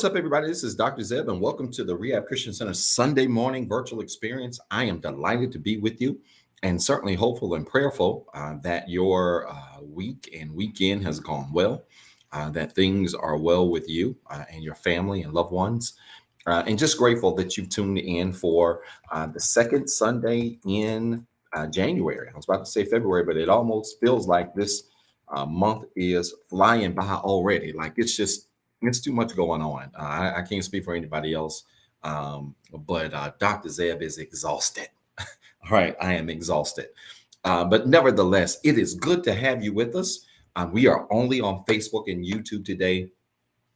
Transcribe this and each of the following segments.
What's up, everybody? This is Dr. Zeb, and welcome to the Rehab Christian Center Sunday morning virtual experience. I am delighted to be with you, and certainly hopeful and prayerful that your week and weekend has gone well, that things are well with you and your family and loved ones. And just grateful that you've tuned in for the second Sunday in January. I was about to say February, but it almost feels like this month is flying by already. Like it's too much going on. I can't speak for anybody else, but Dr. Zeb is exhausted. All right, I am exhausted. But nevertheless, it is good to have you with us. We are only on Facebook and YouTube today.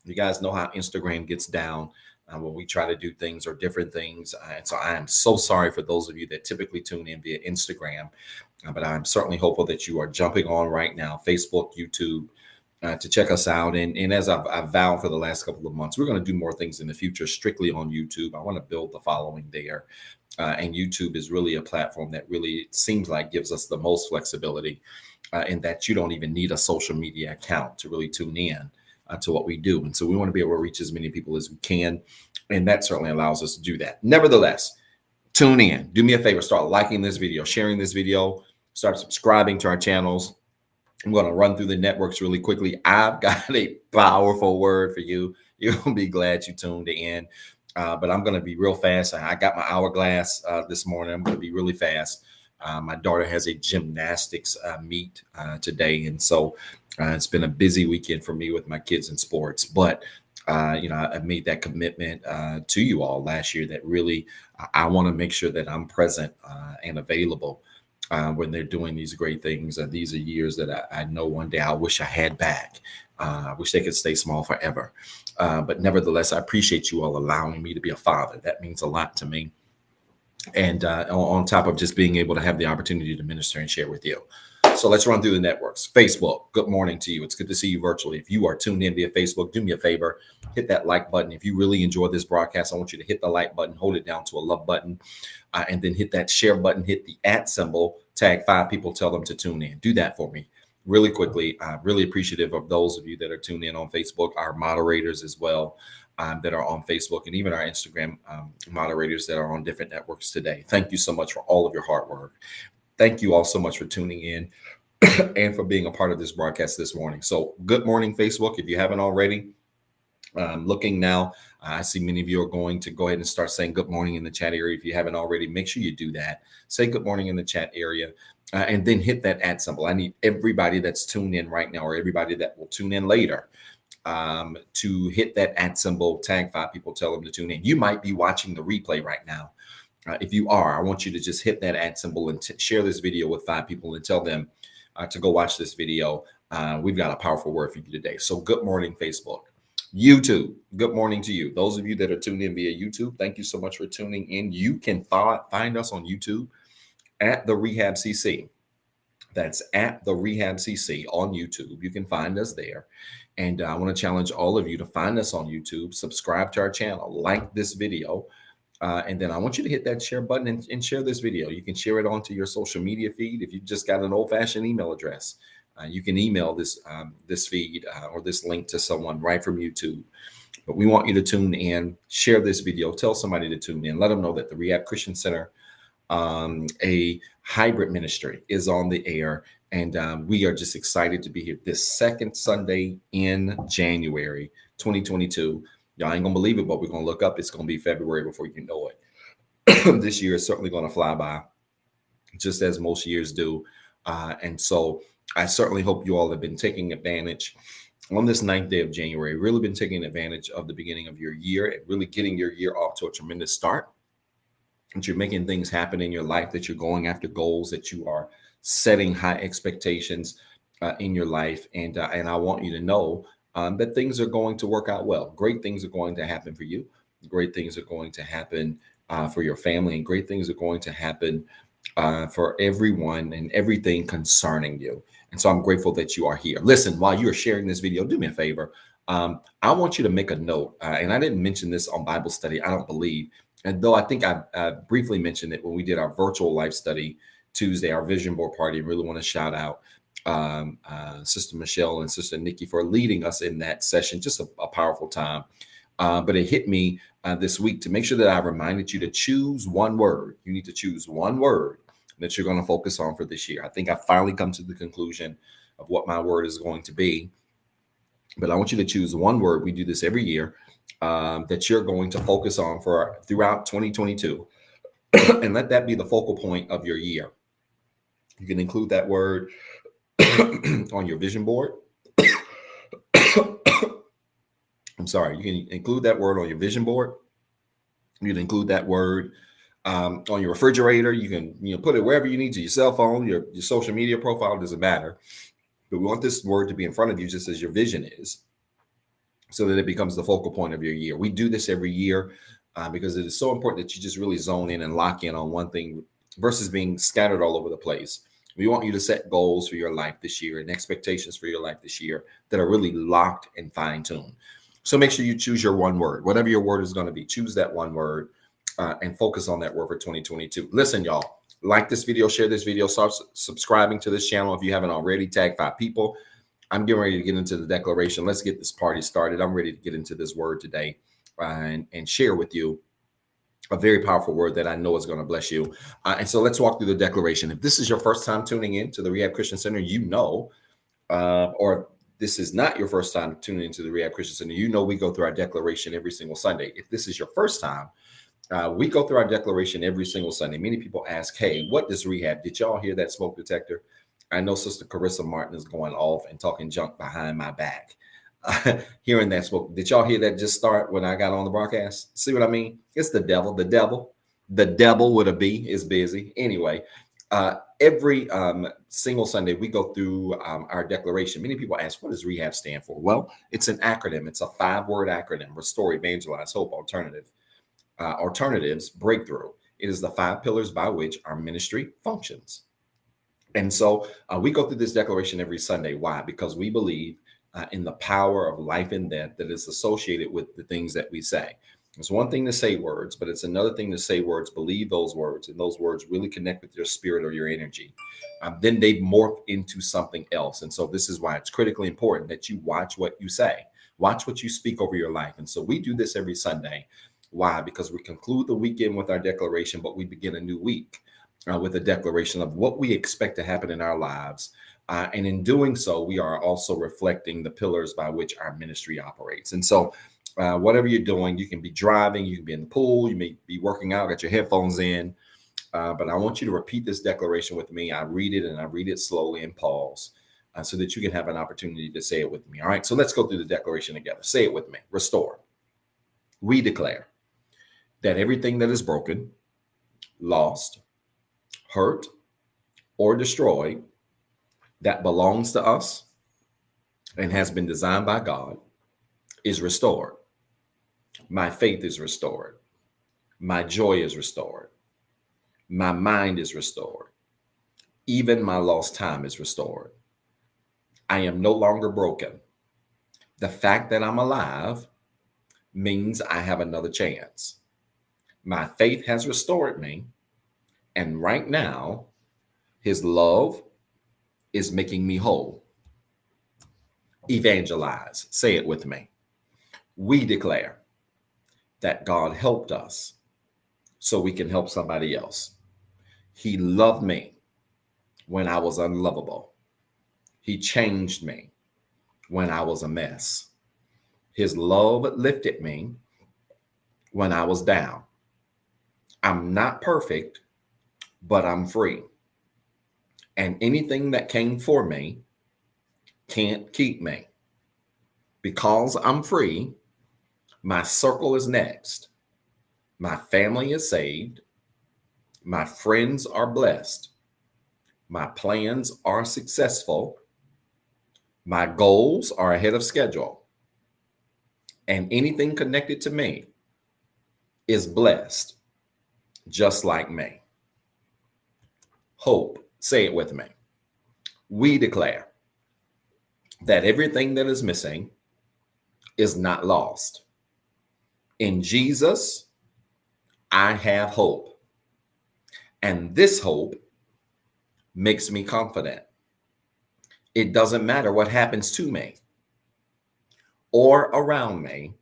You guys know how Instagram gets down when we try to do things or different things. And so I am so sorry for those of you that typically tune in via Instagram. But I'm certainly hopeful that you are jumping on right now, Facebook, YouTube, to check us out. And as I've vowed for the last couple of months, we're going to do more things in the future strictly on YouTube. I want to build the following there. And YouTube is really a platform that really seems like gives us the most flexibility in that you don't even need a social media account to really tune in to what we do. And so we want to be able to reach as many people as we can. And that certainly allows us to do that. Nevertheless, tune in. Do me a favor. Start liking this video, sharing this video, start subscribing to our channels. I'm going to run through the networks really quickly. I've got a powerful word for you. You're going to be glad you tuned in. But I'm going to be real fast. I got my hourglass this morning. I'm going to be really fast. My daughter has a gymnastics meet today. And so it's been a busy weekend for me with my kids in sports. But, I made that commitment to you all last year that really I want to make sure that I'm present and available when they're doing these great things. These are years that I know one day I wish I had back. I wish they could stay small forever. But nevertheless, I appreciate you all allowing me to be a father. That means a lot to me. And on top of just being able to have the opportunity to minister and share with you. So let's run through the networks. Facebook, good morning to you. It's good to see you virtually. If you are tuned in via Facebook, do me a favor, hit that like button. If you really enjoy this broadcast, I want you to hit the like button, hold it down to a love button, and then hit that share button, hit the @ symbol, tag 5 people, tell them to tune in. Do that for me really quickly. Really appreciative of those of you that are tuned in on Facebook, our moderators as well that are on Facebook, and even our Instagram moderators that are on different networks today. Thank you so much for all of your hard work. Thank you all so much for tuning in and for being a part of this broadcast this morning. So good morning, Facebook. If you haven't already, looking now, I see many of you are going to go ahead and start saying good morning in the chat area. If you haven't already, make sure you do that. Say good morning in the chat area and then hit that @ symbol. I need everybody that's tuned in right now or everybody that will tune in later to hit that @ symbol, tag 5 people, tell them to tune in. You might be watching the replay right now. If you are, I want you to just hit that @ symbol and share this video with 5 people and tell them to go watch this video. We've got a powerful word for you today. So good morning, Facebook. YouTube, good morning to you. Those of you that are tuned in via YouTube, thank you so much for tuning in. You can find us on YouTube at the REHABCC. That's at the REHABCC on YouTube. You can find us there. And I want to challenge all of you to find us on YouTube, subscribe to our channel, like this video. And then I want you to hit that share button and share this video. You can share it onto your social media feed. If you've just got an old-fashioned email address, you can email this feed or this link to someone right from YouTube. But we want you to tune in, share this video, tell somebody to tune in, let them know that the Rehab Christian Center, a hybrid ministry, is on the air. And we are just excited to be here this second Sunday in January 2022. Y'all ain't gonna believe it, but we're gonna look up. It's gonna be February before you know it. This year is certainly gonna fly by, just as most years do. And so I certainly hope you all have been taking advantage on this 9th day of January, really been taking advantage of the beginning of your year and really getting your year off to a tremendous start. That you're making things happen in your life, that you're going after goals, that you are setting high expectations in your life. And I want you to know that things are going to work out well. Great things are going to happen for you. Great things are going to happen for your family, and great things are going to happen for everyone and everything concerning you. And so I'm grateful that you are here. Listen, while you are sharing this video, do me a favor. I want you to make a note. And I didn't mention this on Bible study, I don't believe. And though I think I briefly mentioned it when we did our virtual life study Tuesday, our vision board party. Really want to shout out Sister Michelle and Sister Nikki for leading us in that session. Just a powerful time. But it hit me this week to make sure that I reminded you to choose one word. You need to choose one word that you're going to focus on for this year. I think I finally come to the conclusion of what my word is going to be. But I want you to choose one word. We do this every year that you're going to focus on for throughout 2022, and let that be the focal point of your year. You can include that word on your vision board. I'm sorry. You can include that word on your vision board. You can include that word on your refrigerator. You can put it wherever you need to. Your cell phone, your social media profile, doesn't matter. But we want this word to be in front of you just as your vision is, so that it becomes the focal point of your year. We do this every year because it is so important that you just really zone in and lock in on one thing versus being scattered all over the place. We want you to set goals for your life this year and expectations for your life this year that are really locked and fine-tuned. So make sure you choose your one word. Whatever your word is going to be, choose that one word and focus on that word for 2022. Listen, y'all, like this video, share this video, start subscribing to this channel if you haven't already. Tag 5 people. I'm getting ready to get into the declaration. Let's get this party started. I'm ready to get into this word today and share with you a very powerful word that I know is going to bless you. And so let's walk through the declaration. If this is your first time tuning in to the Rehab Christian Center, or this is not your first time tuning into the Rehab Christian Center, we go through our declaration every single Sunday. If this is your first time, we go through our declaration every single Sunday. Many people ask, hey, what does Rehab? Did y'all hear that smoke detector? I know Sister Carissa Martin is going off and talking junk behind my back. Hearing that smoke. Did y'all hear that just start when I got on the broadcast? See what I mean? It's the devil. The devil with a B is busy. Anyway, every single Sunday, we go through our declaration. Many people ask, what does Rehab stand for? Well, it's an acronym. It's a 5-word acronym: restore, evangelize, hope, alternatives, breakthrough. It is the 5 pillars by which our ministry functions. And so we go through this declaration every Sunday. Why? Because we believe in the power of life and death that is associated with the things that we say. It's one thing to say words, but it's another thing to say words, believe those words, and those words really connect with your spirit or your energy. Then they morph into something else. And so this is why it's critically important that you watch what you say, watch what you speak over your life. And so we do this every Sunday. Why? Because we conclude the weekend with our declaration, but we begin a new week with a declaration of what we expect to happen in our lives. And in doing so, we are also reflecting the pillars by which our ministry operates. And so whatever you're doing, you can be driving, you can be in the pool, you may be working out, got your headphones in. But I want you to repeat this declaration with me. I read it and I read it slowly and pause so that you can have an opportunity to say it with me. All right, so let's go through the declaration together. Say it with me. Restore. We declare that everything that is broken, lost, hurt, or destroyed that belongs to us and has been designed by God is restored. My faith is restored. My joy is restored. My mind is restored. Even my lost time is restored. I am no longer broken. The fact that I'm alive means I have another chance. My faith has restored me. And right now, his love is making me whole. Evangelize. Say it with me. We declare that God helped us so we can help somebody else. He loved me when I was unlovable. He changed me when I was a mess. His love lifted me when I was down. I'm not perfect, but I'm free. And anything that came for me can't keep me. Because I'm free, my circle is next. My family is saved. My friends are blessed. My plans are successful. My goals are ahead of schedule. And anything connected to me is blessed, just like me. Hope. Say it with me. We declare that everything that is missing is not lost. In Jesus, I have hope. And this hope makes me confident. It doesn't matter what happens to me or around me.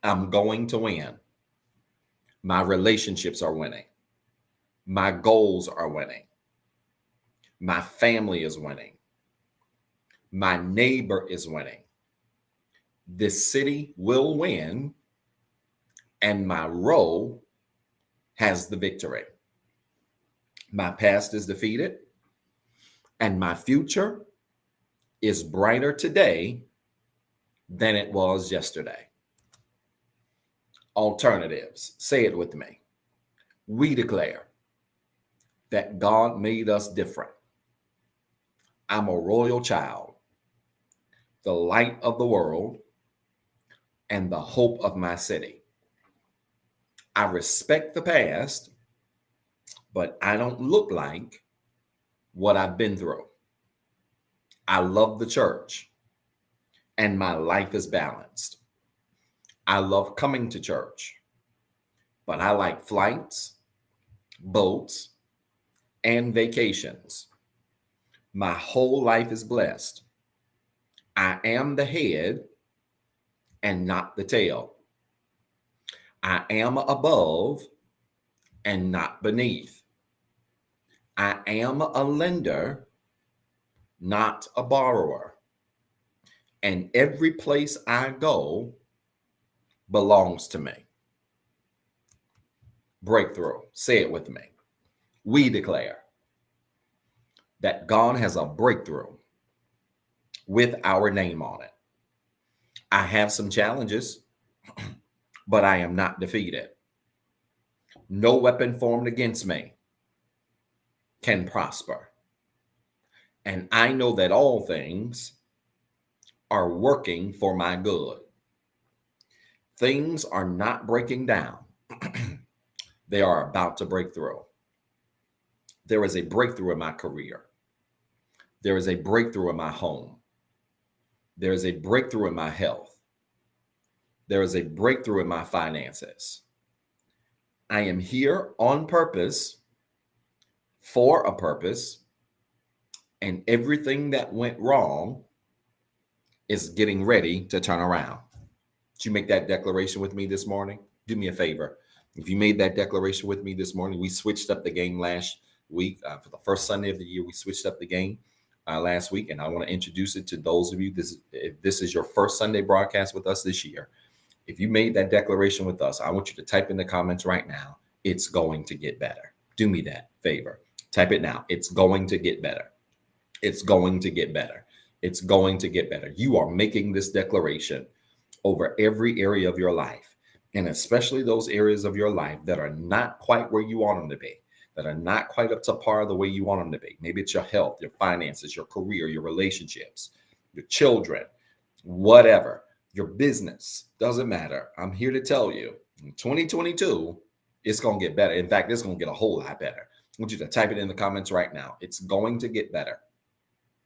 I'm going to win. My relationships are winning. My goals are winning. My family is winning. My neighbor is winning. This city will win, and my role has the victory. My past is defeated, and my future is brighter today than it was yesterday. Alternatives. Say it with me. We declare that God made us different. I'm a royal child, the light of the world, and the hope of my city. I respect the past, but I don't look like what I've been through. I love the church, and my life is balanced. I love coming to church, but I like flights, boats, and vacations. My whole life is blessed. I am the head and not the tail. I am above and not beneath. I am a lender, not a borrower. And every place I go belongs to me. Breakthrough. Say it with me. We declare that God has a breakthrough with our name on it. I have some challenges, but I am not defeated. No weapon formed against me can prosper. And I know that all things are working for my good. Things are not breaking down. They are about to break through. There is a breakthrough in my career. There is a breakthrough in my home. There is a breakthrough in my health. There is a breakthrough in my finances. I am here on purpose, for a purpose, and everything that went wrong is getting ready to turn around. Did you make that declaration with me this morning? Do me a favor. If you made that declaration with me this morning, we switched up the game last week. For the first Sunday of the year, we switched up the game last week, and I want to introduce it to those of you. If this is your first Sunday broadcast with us this year, if you made that declaration with us, I want you to type in the comments right now, it's going to get better. Do me that favor. Type it now. It's going to get better. It's going to get better. It's going to get better. You are making this declaration over every area of your life, and especially those areas of your life that are not quite where you want them to be, that are not quite up to par the way you want them to be. Maybe it's your health, your finances, your career, your relationships, your children, whatever, your business, doesn't matter. I'm here to tell you, in 2022, it's going to get better. In fact, it's going to get a whole lot better. I want you to type it in the comments right now. It's going to get better.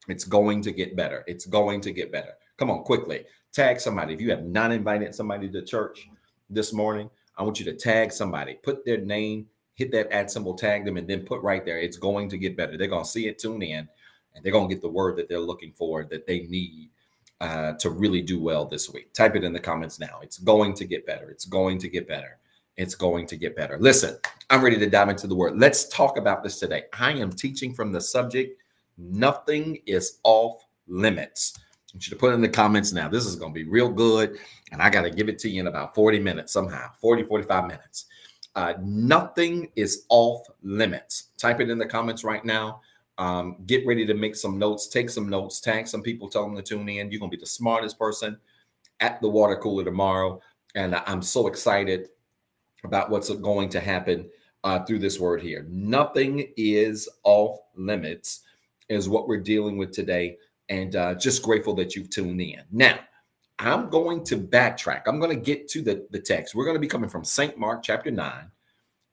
It's going to get better. It's going to get better. Come on, quickly. Tag somebody. If you have not invited somebody to church this morning, I want you to tag somebody. Put their name, hit that @ symbol, tag them, and then put right there, it's going to get better. They're going to see it, tune in, and they're going to get the word that they're looking for, that they need to really do well this week. Type it in the comments now. It's going to get better. It's going to get better. It's going to get better. Listen, I'm ready to dive into the word. Let's talk about this today. I am teaching from the subject, nothing is off limits. I want you to put it in the comments now. This is going to be real good, and I got to give it to you in about 40 minutes somehow, 45 minutes. Nothing is off limits. Type it in the comments right now. Get ready to make some notes, take some notes, tag some people, tell them to tune in. You're going to be the smartest person at the water cooler tomorrow. And I'm so excited about what's going to happen through this word here. Nothing is off limits is what we're dealing with today. And just grateful that you've tuned in. Now, I'm going to backtrack. I'm going to get to the text. We're going to be coming from St. Mark chapter 9,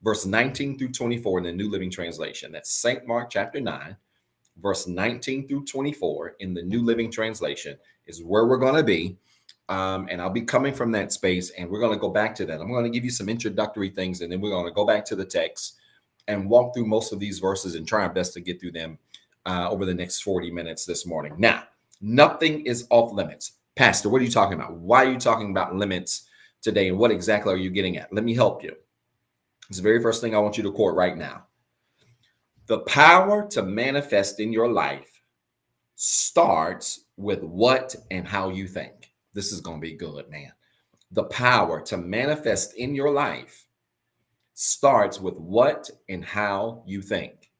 verse 19 through 24 in the New Living Translation. That's St. Mark chapter 9, verse 19 through 24 in the New Living Translation is where we're going to be. And I'll be coming from that space, and we're going to go back to that. I'm going to give you some introductory things, and then we're going to go back to the text and walk through most of these verses and try our best to get through them over the next 40 minutes this morning. Now, nothing is off limits. Pastor, what are you talking about? Why are you talking about limits today. And what exactly are you getting at? Let me help you. It's the very first thing I want you to record right now. The power to manifest in your life starts with what and how you think. This is going to be good, man. The power to manifest in your life starts with what and how you think.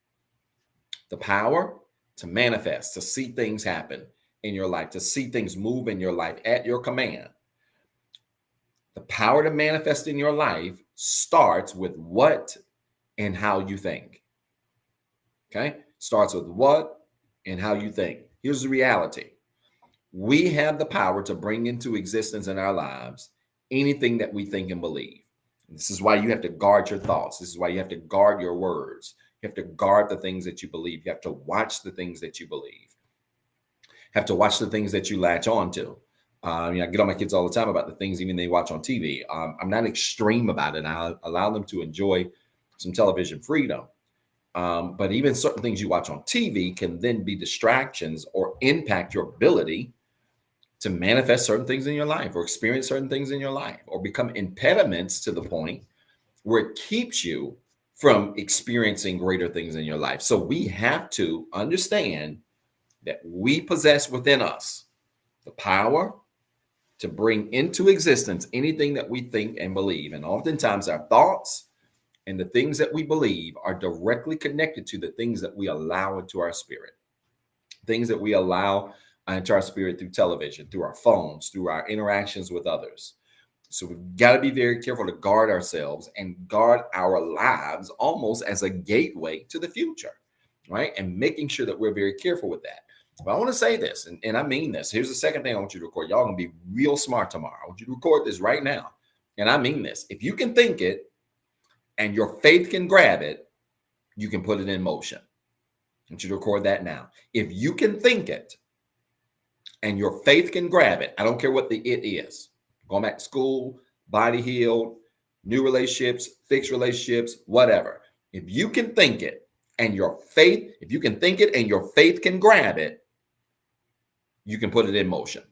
The power to manifest, to see things happen in your life, to see things move in your life at your command. The power to manifest in your life starts with what and how you think. Okay? Starts with what and how you think. Here's the reality. We have the power to bring into existence in our lives anything that we think and believe. This is why you have to guard your thoughts. This is why you have to guard your words. You have to guard the things that you believe. You have to watch the things that you believe. You have to watch the things that you latch on to. I get on my kids all the time about the things even they watch on TV. I'm not extreme about it. I allow them to enjoy some television freedom. But even certain things you watch on TV can then be distractions or impact your ability to manifest certain things in your life or experience certain things in your life or become impediments to the point where it keeps you from experiencing greater things in your life. So we have to understand that we possess within us the power to bring into existence anything that we think and believe. And oftentimes our thoughts and the things that we believe are directly connected to the things that we allow into our spirit, things that we allow into our spirit through television, through our phones, through our interactions with others. So we've got to be very careful to guard ourselves and guard our lives almost as a gateway to the future, right? And making sure that we're very careful with that. But I want to say this, and I mean this. Here's the second thing I want you to record. Y'all going to be real smart tomorrow. I want you to record this right now. And I mean this. If you can think it and your faith can grab it, you can put it in motion. I want you to record that now. If you can think it and your faith can grab it, I don't care what the it is. Going back to school, body healed, new relationships, fixed relationships, whatever. If you can think it and your faith, if you can think it and your faith can grab it, you can put it in motion.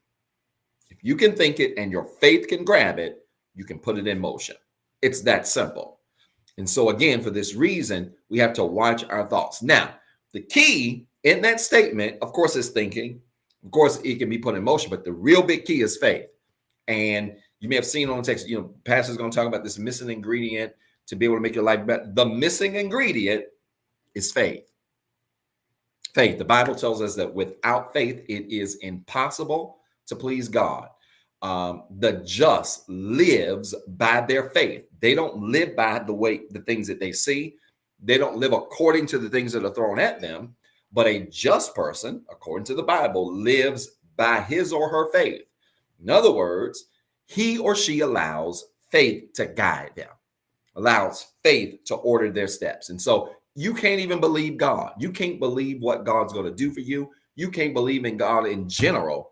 If you can think it and your faith can grab it, you can put it in motion. It's that simple. And so again, for this reason, we have to watch our thoughts. Now, the key in that statement, of course, is thinking. Of course, it can be put in motion, but the real big key is faith. And you may have seen on the text, pastor's going to talk about this missing ingredient to be able to make your life better. The missing ingredient is faith. Faith. The Bible tells us that without faith, it is impossible to please God. The just lives by their faith. They don't live by the things that they see. They don't live according to the things that are thrown at them. But a just person, according to the Bible, lives by his or her faith. In other words, he or she allows faith to guide them, allows faith to order their steps. And so you can't even believe God. You can't believe what God's going to do for you. You can't believe in God in general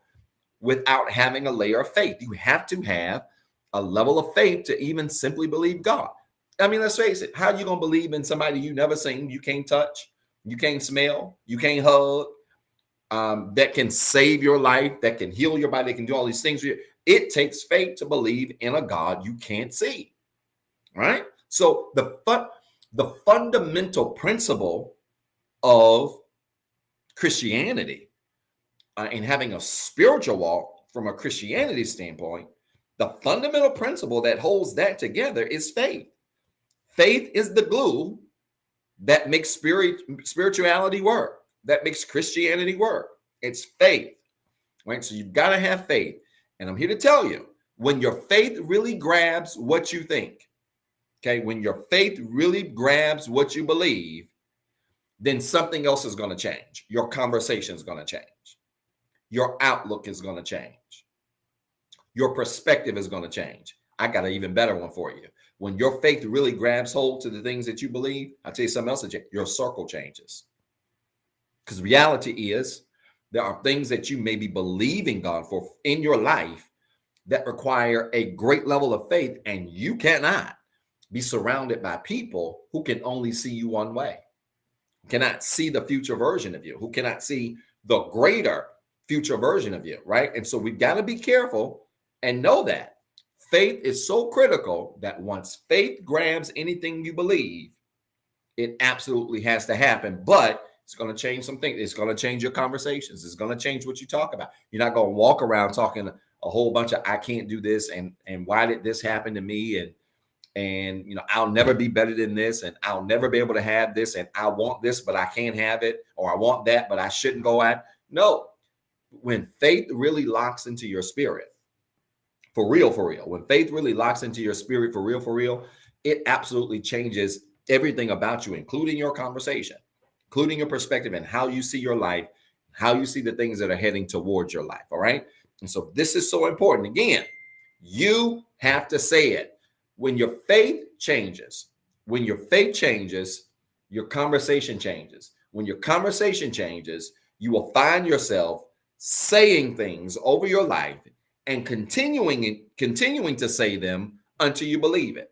without having a layer of faith. You have to have a level of faith to even simply believe God. I mean, let's face it. How are you going to believe in somebody you never seen, you can't touch, you can't smell, you can't hug, that can save your life, that can heal your body, that can do all these things for you? It takes faith to believe in a God you can't see, right? So the fundamental principle of Christianity and having a spiritual walk from a Christianity standpoint, the fundamental principle that holds that together is faith. Faith is the glue that makes spirituality work, that makes Christianity work. It's faith, right? So you've got to have faith. And I'm here to tell you, when your faith really grabs what you think, okay, when your faith really grabs what you believe, then something else is going to change. Your conversation is going to change. Your outlook is going to change. Your perspective is going to change. I got an even better one for you. When your faith really grabs hold to the things that you believe, I'll tell you something else, your circle changes. Because reality is, there are things that you may be believing God for in your life that require a great level of faith, and you cannot be surrounded by people who can only see you one way, cannot see the future version of you, who cannot see the greater future version of you, right? And so we've got to be careful and know that Faith is so critical that once faith grabs anything you believe, it absolutely has to happen. But it's going to change some things. It's going to change your conversations. It's going to change what you talk about. You're not going to walk around talking a whole bunch of I can't do this and why did this happen to me and I'll never be better than this and I'll never be able to have this and I want this but I can't have it, or I want that but I shouldn't go at. No. When faith really locks into your spirit, for real, when faith really locks into your spirit for real, it absolutely changes everything about you, including your conversation, including your perspective and how you see your life, how you see the things that are heading towards your life. All right. And so this is so important. Again, you have to say it. When your faith changes, your conversation changes. When your conversation changes, you will find yourself saying things over your life and continuing to say them until you believe it.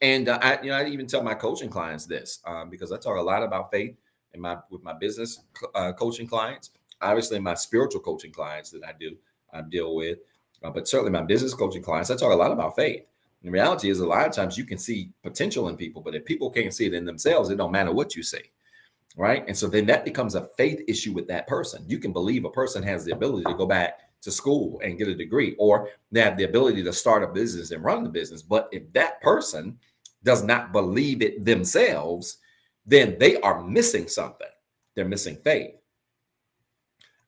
And I even tell my coaching clients this because I talk a lot about faith with my business coaching clients, obviously my spiritual coaching clients that I deal with, but certainly my business coaching clients, I talk a lot about faith. The reality is a lot of times you can see potential in people, but if people can't see it in themselves, it don't matter what you say, right? And so then that becomes a faith issue with that person. You can believe a person has the ability to go back to school and get a degree, or they have the ability to start a business and run the business. But if that person does not believe it themselves, then they are missing something. They're missing faith.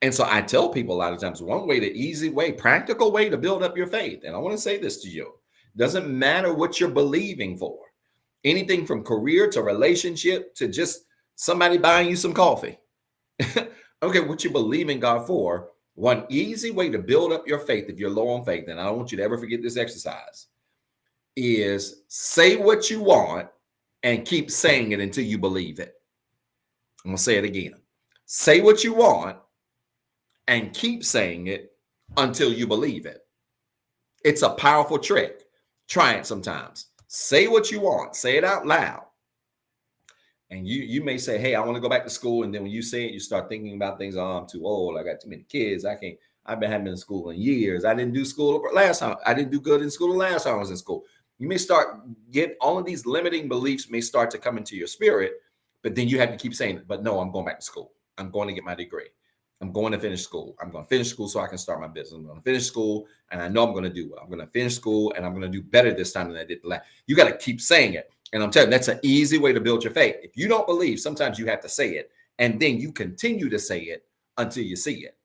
And so I tell people a lot of times, one way, the easy way, practical way to build up your faith. And I want to say this to you. Doesn't matter what you're believing for. Anything from career to relationship to just somebody buying you some coffee. Okay, what you believe in God for. One easy way to build up your faith, if you're low on faith, and I don't want you to ever forget this exercise, is say what you want and keep saying it until you believe it. I'm going to say it again. Say what you want and keep saying it until you believe it. It's a powerful trick. Try it sometimes. Say what you want. Say it out loud. And you may say, hey, I want to go back to school. And then when you say it, you start thinking about things. Oh, I'm too old. I got too many kids. I've been having in school in years. I didn't do school last time. I didn't do good in school the last time I was in school. You may start get all of these limiting beliefs may start to come into your spirit, but then you have to keep saying, but no, I'm going back to school. I'm going to get my degree. I'm going to finish school. I'm going to finish school so I can start my business. I'm going to finish school and I know I'm going to do well. I'm going to finish school and I'm going to do better this time than I did the last. You got to keep saying it. And I'm telling you, that's an easy way to build your faith. If you don't believe, sometimes you have to say it and then you continue to say it until you see it.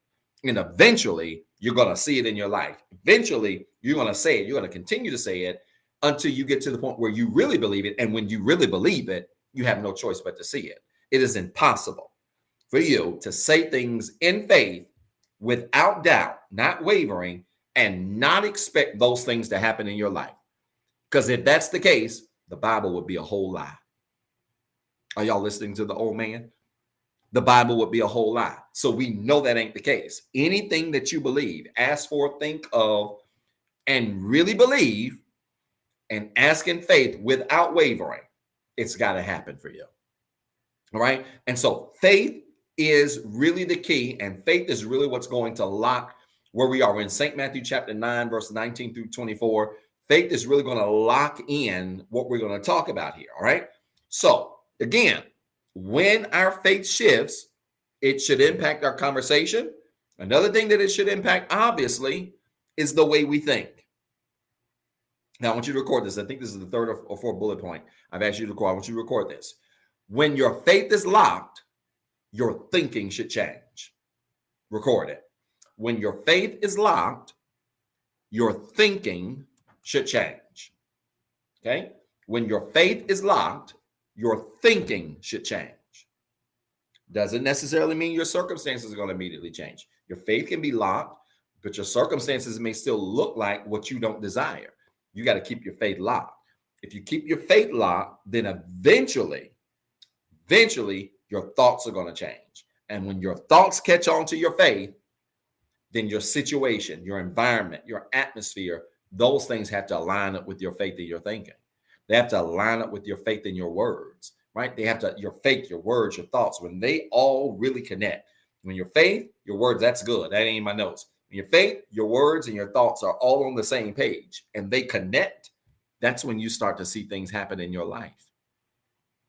And eventually you're going to see it in your life. Eventually you're going to say it. You're going to continue to say it until you get to the point where you really believe it. And when you really believe it, you have no choice but to see it. It is impossible for you to say things in faith without doubt, not wavering, and not expect those things to happen in your life. Because if that's the case, the Bible would be a whole lie. Are y'all listening to the old man? The Bible would be a whole lie. So we know that ain't the case. Anything that you believe, ask for, think of, and really believe, and ask in faith without wavering, it's got to happen for you. All right. And so faith is really the key, and faith is really what's going to lock where we are in St. Matthew chapter 9, verse 19 through 24. Faith is really going to lock in what we're going to talk about here. All right. So again, when our faith shifts, it should impact our conversation. Another thing that it should impact, obviously, is the way we think. Now, I want you to record this. I think this is the third or fourth bullet point I've asked you to record. I want you to record this. When your faith is locked, your thinking should change. Record it. When your faith is locked, your thinking should change. Okay? When your faith is locked, your thinking should change. Doesn't necessarily mean your circumstances are going to immediately change. Your faith can be locked, but your circumstances may still look like what you don't desire. You got to keep your faith locked. If you keep your faith locked, then eventually your thoughts are going to change. And when your thoughts catch on to your faith, then your situation, your environment, your atmosphere, those things have to align up with your faith and your thinking. They have to align up with your faith and your words, right? They have to, your faith, your words, your thoughts, when they all really connect. When your faith, your words, that's good. That ain't in my notes. When your faith, your words, and your thoughts are all on the same page and they connect, that's when you start to see things happen in your life.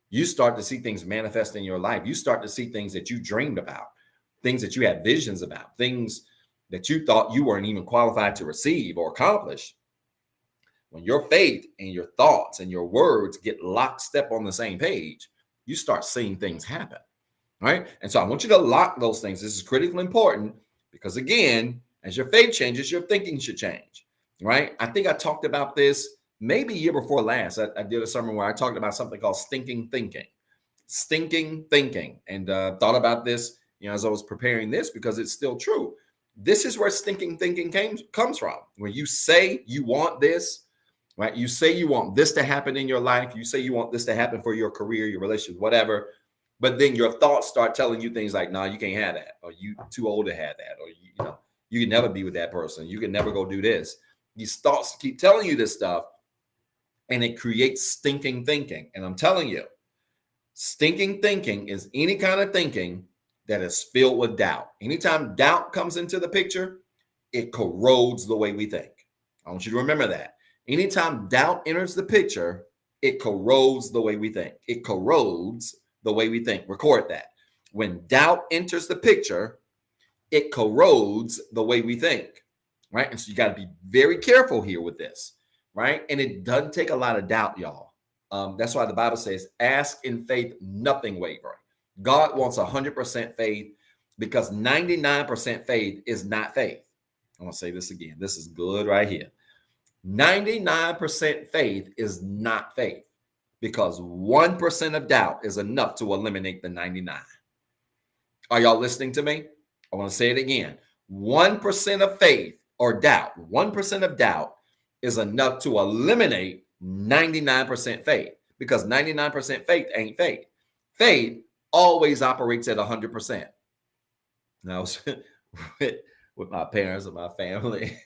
You start to see things manifest in your life. You start to see things that you dreamed about, things that you had visions about, things that you thought you weren't even qualified to receive or accomplish. When your faith and your thoughts and your words get lockstep on the same page, you start seeing things happen, right? And so I want you to lock those things. This is critically important because, again, as your faith changes, your thinking should change, right? I think I talked about this maybe year before last. I did a sermon where I talked about something called stinking thinking, and thought about this, as I was preparing this because it's still true. This is where stinking thinking comes from. When you say you want this, right? You say you want this to happen in your life. You say you want this to happen for your career, your relationship, whatever. But then your thoughts start telling you things like, no, you can't have that. Or you too old to have that. Or, you can never be with that person. You can never go do this. These thoughts keep telling you this stuff. And it creates stinking thinking. And I'm telling you, stinking thinking is any kind of thinking that is filled with doubt. Anytime doubt comes into the picture, it corrodes the way we think. I want you to remember that. Anytime doubt enters the picture, it corrodes the way we think. It corrodes the way we think. Record that. When doubt enters the picture, it corrodes the way we think, right? And so you got to be very careful here with this, right? And it doesn't take a lot of doubt, y'all. That's why the Bible says, ask in faith, nothing wavering. God wants 100% faith because 99% faith is not faith. I want to say this again. This is good right here. 99% faith is not faith because 1% of doubt is enough to eliminate the 99. Are y'all listening to me? I want to say it again. 1% of faith or doubt, 1% of doubt is enough to eliminate 99% faith because 99% faith ain't faith. Faith always operates at 100%. Now, I was with my parents and my family,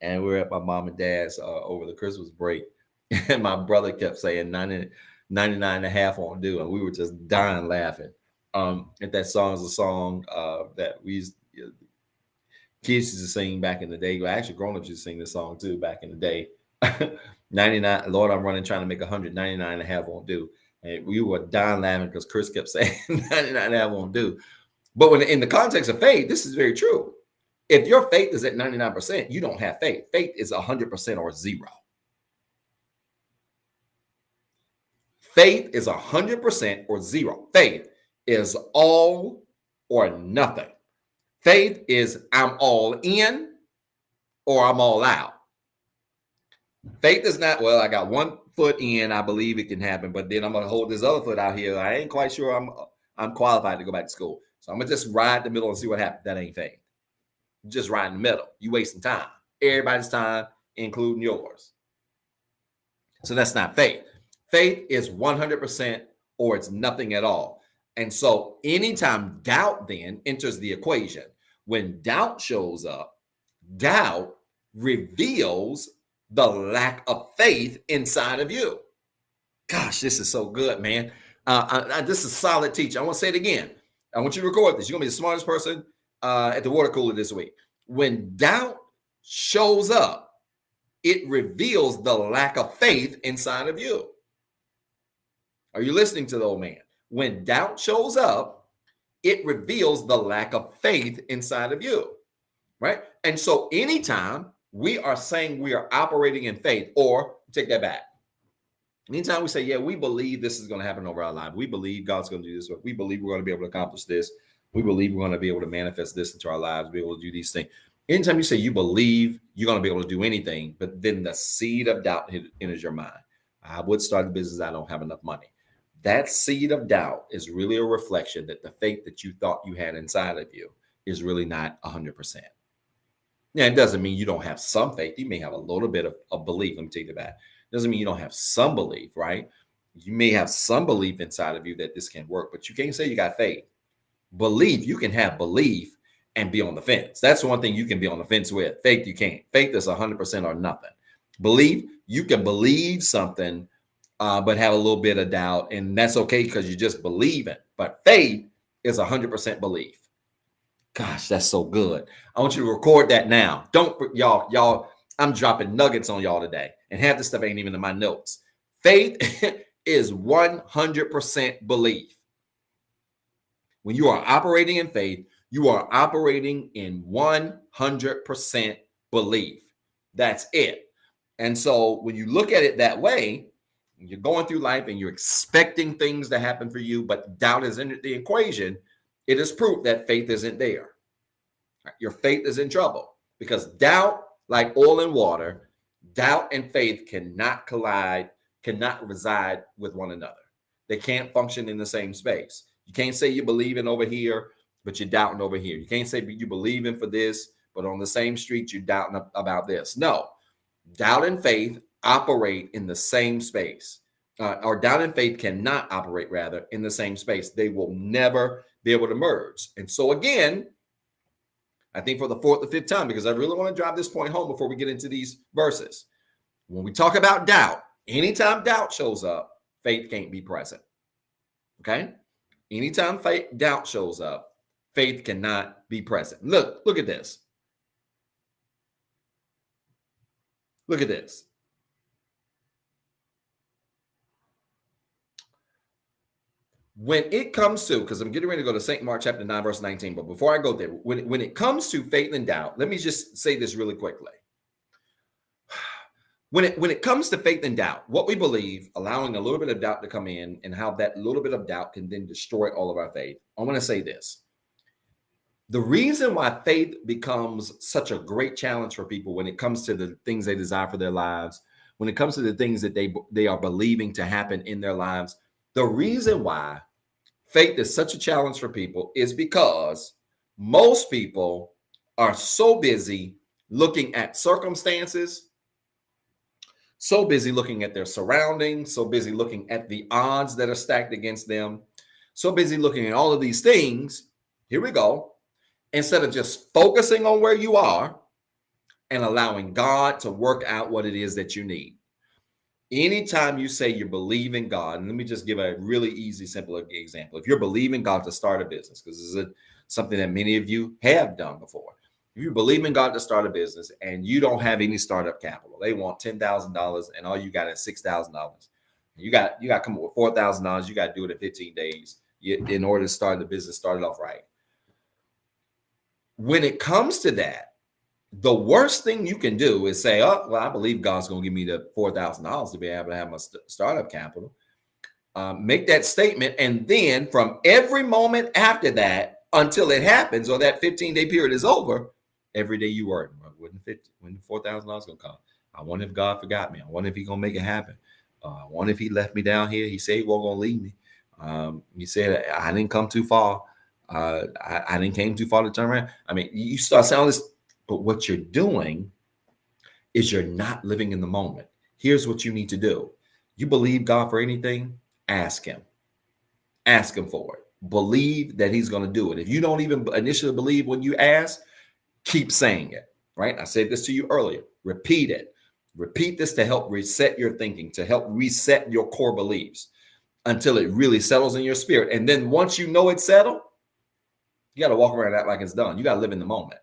and we were at my mom and dad's over the Christmas break, and my brother kept saying 99 and a half won't do, and we were just dying laughing. And that song is a song that we used, kids used to sing back in the day. Well, actually, grown-ups used to sing this song too back in the day. 99, Lord, I'm running trying to make 100, 99 and a half won't do. And we were dying laughing because Chris kept saying 99 and a half won't do. But when in the context of faith, this is very true. If your faith is at 99%, you don't have faith. Faith is 100% or zero. Faith is 100% or zero. Faith is all or nothing. Faith is I'm all in or I'm all out. Faith is not, well, I got one foot in, I believe it can happen, but then I'm going to hold this other foot out here. I ain't quite sure I'm qualified to go back to school. So I'm going to just ride the middle and see what happens. That ain't faith. Just ride in the middle. You wasting time. Everybody's time, including yours. So that's not faith. Faith is 100% or it's nothing at all. And so anytime doubt then enters the equation, when doubt shows up, doubt reveals the lack of faith inside of you. Gosh, this is so good, man. This is solid teaching. I want to say it again. I want you to record this. You're going to be the smartest person at the water cooler this week. When doubt shows up, it reveals the lack of faith inside of you. Are you listening to the old man? When doubt shows up, it reveals the lack of faith inside of you, right? And so anytime we are saying we are operating in faith, or take that back. Anytime we say, yeah, we believe this is going to happen over our life. We believe God's going to do this. We believe we're going to be able to accomplish this. We believe we're going to be able to manifest this into our lives, be able to do these things. Anytime you say you believe you're going to be able to do anything, but then the seed of doubt enters your mind. I would start a business. I don't have enough money. That seed of doubt is really a reflection that the faith that you thought you had inside of you is really not 100%. Now, it doesn't mean you don't have some faith. You may have a little bit of belief. Let me take that back. It doesn't mean you don't have some belief, right? You may have some belief inside of you that this can work, but you can't say you got faith. Belief, you can have belief and be on the fence. That's the one thing you can be on the fence with. Faith, you can't. Faith is 100% or nothing. Belief, you can believe something, but have a little bit of doubt, and that's okay because you just believe it. But faith is 100% belief. Gosh, that's so good. I want you to record that now. Don't y'all. I'm dropping nuggets on y'all today, and half this stuff ain't even in my notes. Faith is 100% belief. When you are operating in faith, you are operating in 100% belief. That's it. And so when you look at it that way, you're going through life and you're expecting things to happen for you, but doubt is in the equation. It is proof that faith isn't there. Your faith is in trouble because doubt, like oil and water, doubt and faith cannot collide, cannot reside with one another. They can't function in the same space. You can't say you believe in over here, but you're doubting over here. You can't say you believe in for this, but on the same street, you're doubting about this. No, doubt and faith operate in the same space. Or doubt and faith cannot operate, rather, in the same space. They will never be able to merge. And so again, I think for the fourth or fifth time, because I really want to drive this point home before we get into these verses. When we talk about doubt, anytime doubt shows up, faith can't be present. Okay? Anytime doubt shows up, faith cannot be present. Look at this. Look at this. When it comes to, because I'm getting ready to go to St. Mark chapter 9, verse 19, but before I go there, when it comes to faith and doubt, let me just say this really quickly. When it comes to faith and doubt, what we believe, allowing a little bit of doubt to come in and how that little bit of doubt can then destroy all of our faith, I want to say this. The reason why faith becomes such a great challenge for people when it comes to the things they desire for their lives, when it comes to the things that they are believing to happen in their lives, the reason why faith is such a challenge for people is because most people are so busy looking at circumstances, so busy looking at their surroundings, so busy looking at the odds that are stacked against them, so busy looking at all of these things. Here we go. Instead of just focusing on where you are and allowing God to work out what it is that you need. Anytime you say you believe in God, and let me just give a really easy, simple example. If you're believing God to start a business, because this is something that many of you have done before. If you believe in God to start a business and you don't have any startup capital, they want $10,000 and all you got is $6,000. You got to come up with $4,000. You got to do it in 15 days in order to start the business, start it off right. When it comes to that, the worst thing you can do is say, oh, well, I believe God's going to give me the $4,000 to be able to have my startup capital. Make that statement. And then from every moment after that, until it happens or that 15-day period is over, every day you work. When the $4,000 going to come? I wonder if God forgot me. I wonder if he's going to make it happen. I wonder if he left me down here. He said he wasn't going to leave me. He said I didn't come too far. I didn't came too far to turn around. I mean, you start saying all this. But what you're doing is you're not living in the moment. Here's what you need to do. You believe God for anything, ask him. Ask him for it. Believe that he's going to do it. If you don't even initially believe when you ask, keep saying it, right? I said this to you earlier. Repeat it. Repeat this to help reset your thinking, to help reset your core beliefs until it really settles in your spirit. And then once you know it's settled, you got to walk around and act like it's done. You got to live in the moment.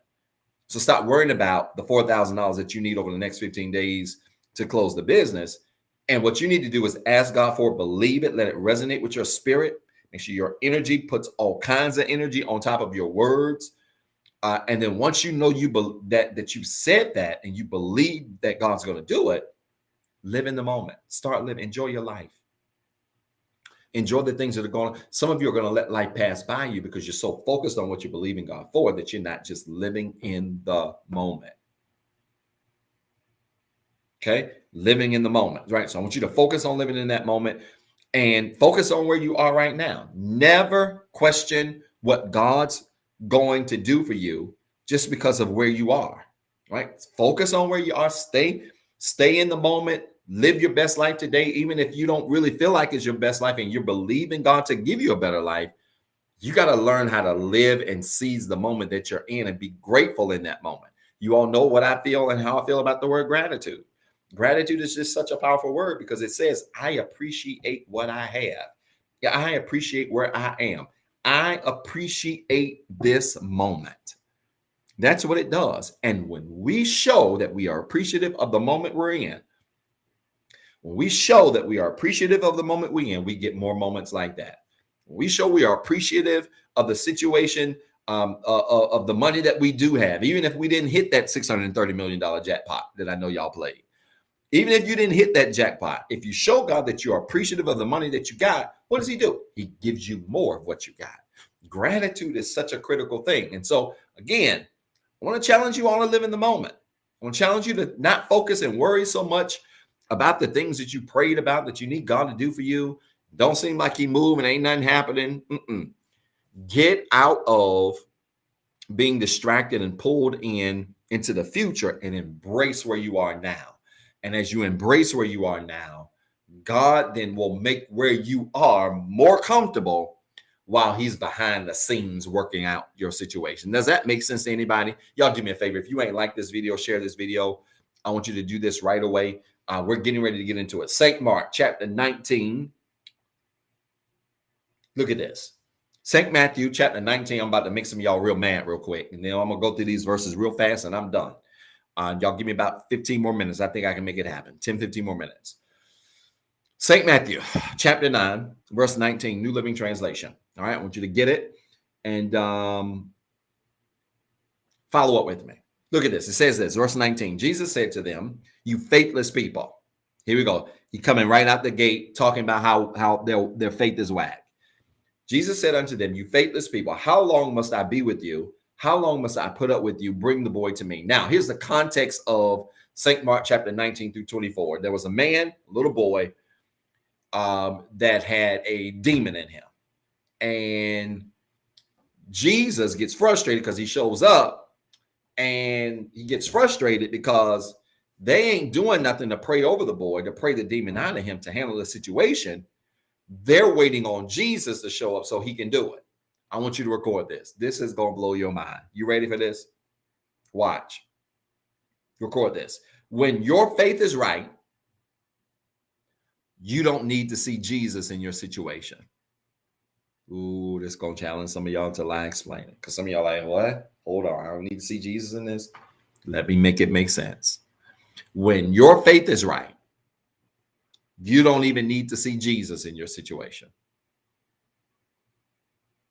So stop worrying about the $4,000 that you need over the next 15 days to close the business. And what you need to do is ask God for it, believe it, let it resonate with your spirit. Make sure your energy puts all kinds of energy on top of your words. And then once you know that you said that and you believe that God's going to do it, live in the moment. Start living. Enjoy your life. Enjoy the things that are going on. Some of you are going to let life pass by you because you're so focused on what you believe in God for that you're not just living in the moment. Okay? Living in the moment, right? So I want you to focus on living in that moment and focus on where you are right now. Never question what God's going to do for you just because of where you are, right? Focus on where you are. Stay in the moment. Live your best life today, even if you don't really feel like it's your best life and you're believing God to give you a better life. You got to learn how to live and seize the moment that you're in and be grateful in that moment. You all know what I feel and how I feel about the word gratitude. Gratitude is just such a powerful word because it says, I appreciate what I have. Yeah, I appreciate where I am. I appreciate this moment. That's what it does. And when we show that we are appreciative of the moment we're in, when we show that we are appreciative of the moment we're in, we get more moments like that. When we show we are appreciative of the situation, of the money that we do have, even if we didn't hit that $630 million jackpot that I know y'all played. Even if you didn't hit that jackpot, if you show God that you are appreciative of the money that you got, what does he do? He gives you more of what you got. Gratitude is such a critical thing. And so, again, I want to challenge you all to live in the moment. I want to challenge you to not focus and worry so much about the things that you prayed about that you need God to do for you. Don't seem like he moved and ain't nothing happening. Get out of being distracted and pulled into the future and embrace where you are now. And as you embrace where you are now, God then will make where you are more comfortable while he's behind the scenes working out your situation. Does that make sense to anybody? Y'all do me a favor. If you ain't like this video, share this video. I want you to do this right away. We're getting ready to get into it. St. Mark chapter 19. Look at this. St. Matthew chapter 19. I'm about to make some of y'all real mad real quick. And then I'm going to go through these verses real fast and I'm done. Y'all give me about 15 more minutes. I think I can make it happen. 10, 15 more minutes. St. Matthew chapter 9, verse 19, New Living Translation. All right, I want you to get it and follow up with me. Look at this. It says this, verse 19. Jesus said to them, you faithless people. Here we go. He coming right out the gate talking about how their faith is whack. Jesus said unto them, you faithless people, how long must I be with you? How long must I put up with you? Bring the boy to me. Now, here's the context of St. Mark chapter 19 through 24. There was a man, a little boy, that had a demon in him. And Jesus gets frustrated because he shows up and he gets frustrated because they ain't doing nothing to pray over the boy, to pray the demon out of him, to handle the situation. They're waiting on Jesus to show up so he can do it. I want you to record this. This is going to blow your mind. You ready for this? Watch. Record this. When your faith is right, you don't need to see Jesus in your situation. Ooh, this is going to challenge some of y'all until I explain it. Because some of y'all are like, what? Hold on. I don't need to see Jesus in this. Let me make it make sense. When your faith is right, you don't even need to see Jesus in your situation.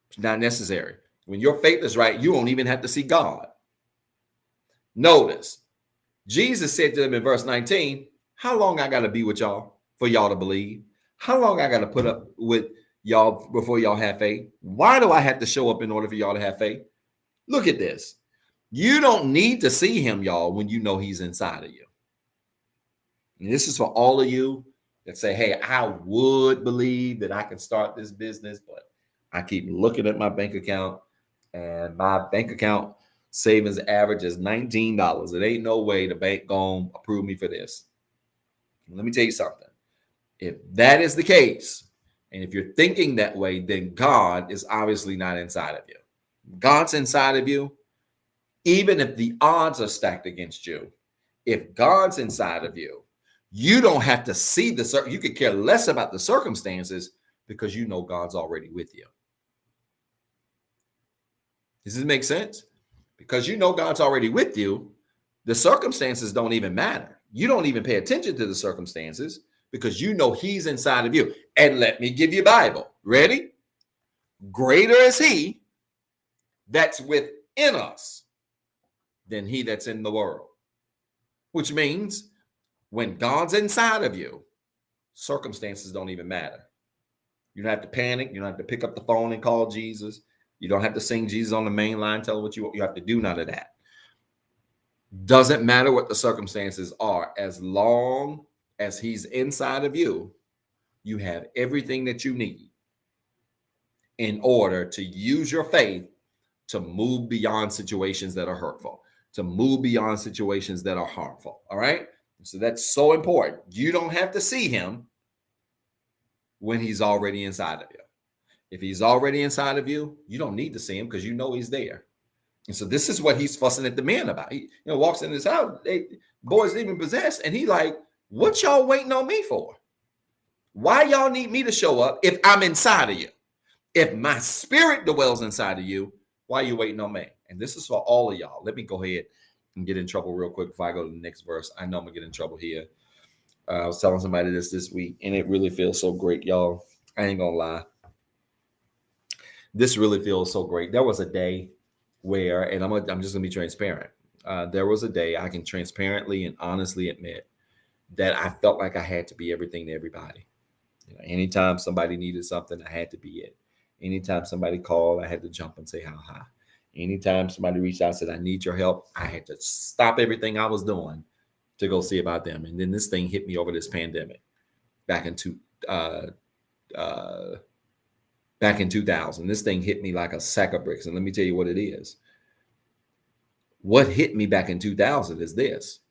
It's not necessary. When your faith is right, you won't even have to see God. Notice, Jesus said to them in verse 19, how long I got to be with y'all for y'all to believe? How long I got to put up with y'all before y'all have faith? Why do I have to show up in order for y'all to have faith? Look at this. You don't need to see him, y'all, when you know he's inside of you. And this is for all of you that say, hey, I would believe that I can start this business, but I keep looking at my bank account and my bank account savings average is $19. It ain't no way the bank gonna approve me for this. Let me tell you something. If that is the case, and if you're thinking that way, then God is obviously not inside of you. God's inside of you, even if the odds are stacked against you. If God's inside of you, you don't have to see you could care less about the circumstances because you know God's already with you. Does this make sense? Because you know God's already with you, the circumstances don't even matter. You don't even pay attention to the circumstances because you know he's inside of you. And let me give you a Bible. Ready? Greater is he that's within us than he that's in the world. Which means when God's inside of you, circumstances don't even matter. You don't have to panic. You don't have to pick up the phone and call Jesus. You don't have to sing Jesus on the main line, tell him what you have to do, none of that. Doesn't matter what the circumstances are. As long as he's inside of you, you have everything that you need in order to use your faith to move beyond situations that are hurtful, to move beyond situations that are harmful. All right? So that's so important. You don't have to see him when he's already inside of you. If he's already inside of you, you don't need to see him because you know he's there. And so this is what he's fussing at the men about. He walks in his house, boys even possessed, and he like, what y'all waiting on me for? Why y'all need me to show up if I'm inside of you? If my spirit dwells inside of you, why are you waiting on me? And this is for all of y'all. Let me go ahead and get in trouble real quick before I go to the next verse. I know I'm going to get in trouble here. I was telling somebody this week, and it really feels so great, y'all. I ain't going to lie. This really feels so great. There was a day where, and I'm just going to be transparent. There was a day I can transparently and honestly admit that I felt like I had to be everything to everybody. Anytime somebody needed something, I had to be it. Anytime somebody called, I had to jump and say how high. Anytime somebody reached out and said, I need your help, I had to stop everything I was doing to go see about them. And then this thing hit me over this pandemic back in 2000. This thing hit me like a sack of bricks. And let me tell you what it is. What hit me back in 2000 is this.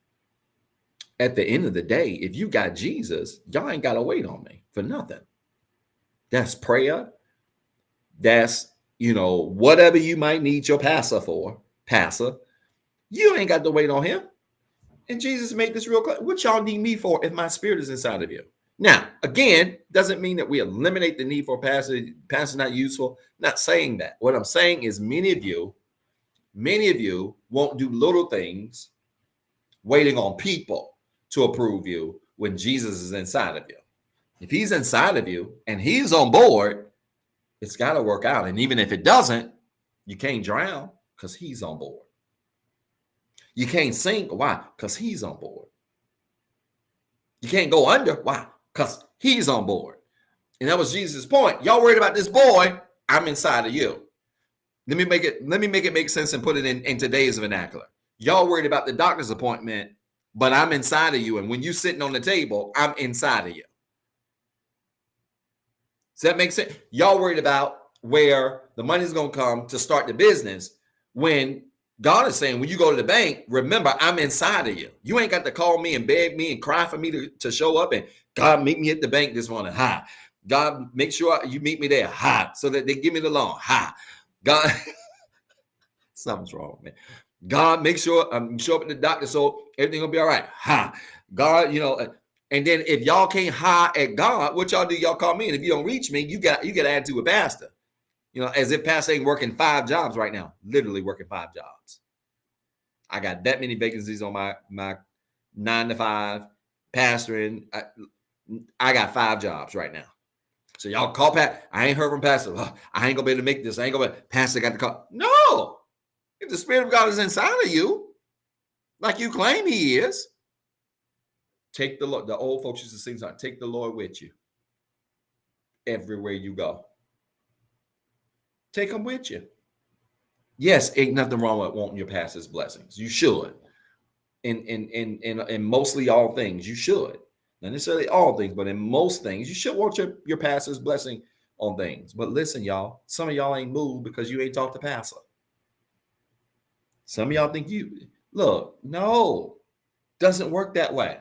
At the end of the day, if you got Jesus, y'all ain't got to wait on me for nothing. That's prayer. That's, whatever you might need your pastor for, you ain't got to wait on him. And Jesus made this real clear. What y'all need me for if my spirit is inside of you? Now, again, doesn't mean that we eliminate the need for a pastor. Pastor not useful. Not saying that. What I'm saying is many of you won't do little things waiting on people to approve you when Jesus is inside of you. If he's inside of you and he's on board, it's got to work out. And even if it doesn't, you can't drown because he's on board. You can't sink. Why? Because he's on board. You can't go under. Why? Because he's on board. And that was Jesus' point. Y'all worried about this boy. I'm inside of you. Let me make it make sense and put it in today's vernacular. Y'all worried about the doctor's appointment, but I'm inside of you. And when you're sitting on the table, I'm inside of you. Does that make sense? Y'all worried about where the money's going to come to start the business when God is saying, when you go to the bank, remember, I'm inside of you. You ain't got to call me and beg me and cry for me to show up and God, meet me at the bank this morning. Hi. God, make sure you meet me there. Hi. So that they give me the loan. Hi. God, something's wrong, man. God, make sure show up at the doctor so everything will be all right. Hi. God, and then if y'all can't hi at God, what y'all do? Y'all call me. And if you don't reach me, you got to add to a pastor. As if pastor ain't working 5 jobs right now, literally working 5 jobs. I got that many vacancies on my 9 to 5 pastoring. I got 5 jobs right now. So y'all call Pat. I ain't heard from pastor. Oh, I ain't gonna be able to make this. I ain't gonna be. Pastor got to call. No, if the Spirit of God is inside of you, like you claim he is, take the Lord. The old folks used to sing song. Take the Lord with you everywhere you go. Take them with you. Yes, ain't nothing wrong with wanting your pastor's blessings. You should. In mostly all things, you should. Not necessarily all things, but in most things, you should want your pastor's blessing on things. But listen, y'all, some of y'all ain't moved because you ain't talked to pastor. Some of y'all think no, doesn't work that way,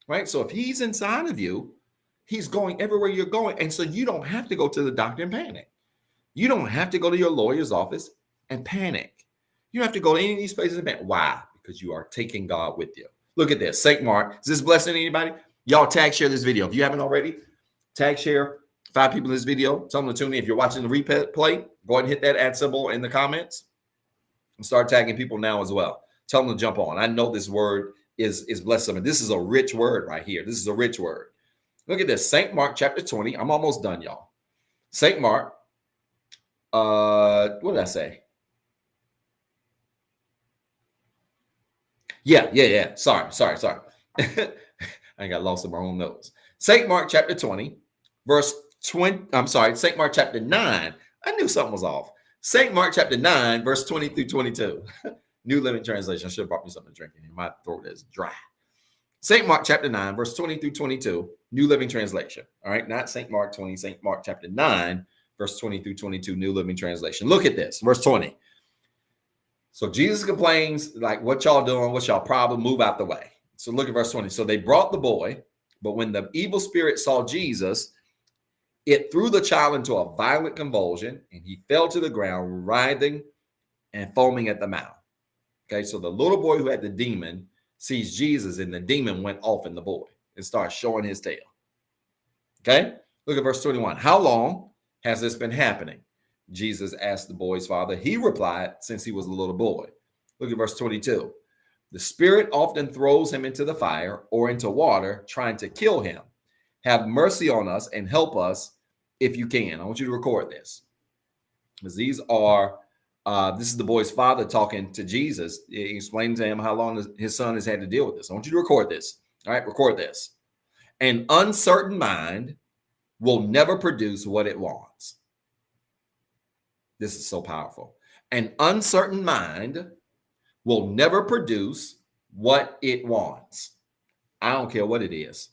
right? So if he's inside of you, he's going everywhere you're going. And so you don't have to go to the doctor and panic. You don't have to go to your lawyer's office and panic. You don't have to go to any of these places and panic. Why? Because you are taking God with you. Look at this. St. Mark. Is this blessing anybody? Y'all tag share this video. If you haven't already, tag share 5 people in this video. Tell them to tune in. If you're watching the replay, go ahead and hit that @ symbol in the comments and start tagging people now as well. Tell them to jump on. I know this word is blessed. This is a rich word right here. This is a rich word. Look at this. St. Mark chapter 20. I'm almost done, y'all. St. Mark. What did I say? Yeah. Sorry. I got lost in my own notes. St. Mark chapter 20, verse 20. I'm sorry, St. Mark chapter 9. I knew something was off. St. Mark chapter 9, verse 20 through 22. New Living Translation. I should have brought me something to drink in here. My throat is dry. St. Mark chapter 9, verse 20 through 22. New Living Translation. All right, not St. Mark 20, St. Mark chapter 9, verse 20 through 22, New Living Translation. Look at this, verse 20. So Jesus complains, like, what y'all doing? What's y'all problem? Move out the way. So look at verse 20. So they brought the boy, but when the evil spirit saw Jesus, it threw the child into a violent convulsion, and he fell to the ground, writhing and foaming at the mouth. Okay, so the little boy who had the demon sees Jesus, and the demon went off in the boy and starts showing his tail. Okay, look at verse 21. How long has this been happening? Jesus asked the boy's father. He replied, since he was a little boy. Look at verse 22. The spirit often throws him into the fire or into water, trying to kill him. Have mercy on us and help us if you can. I want you to record this, because these are this is the boy's father talking to Jesus. He explained to him how long his son has had to deal with this. I want you to record this. All right, record this. An uncertain mind will never produce what it wants. This is so powerful. An uncertain mind will never produce what it wants. I don't care what it is.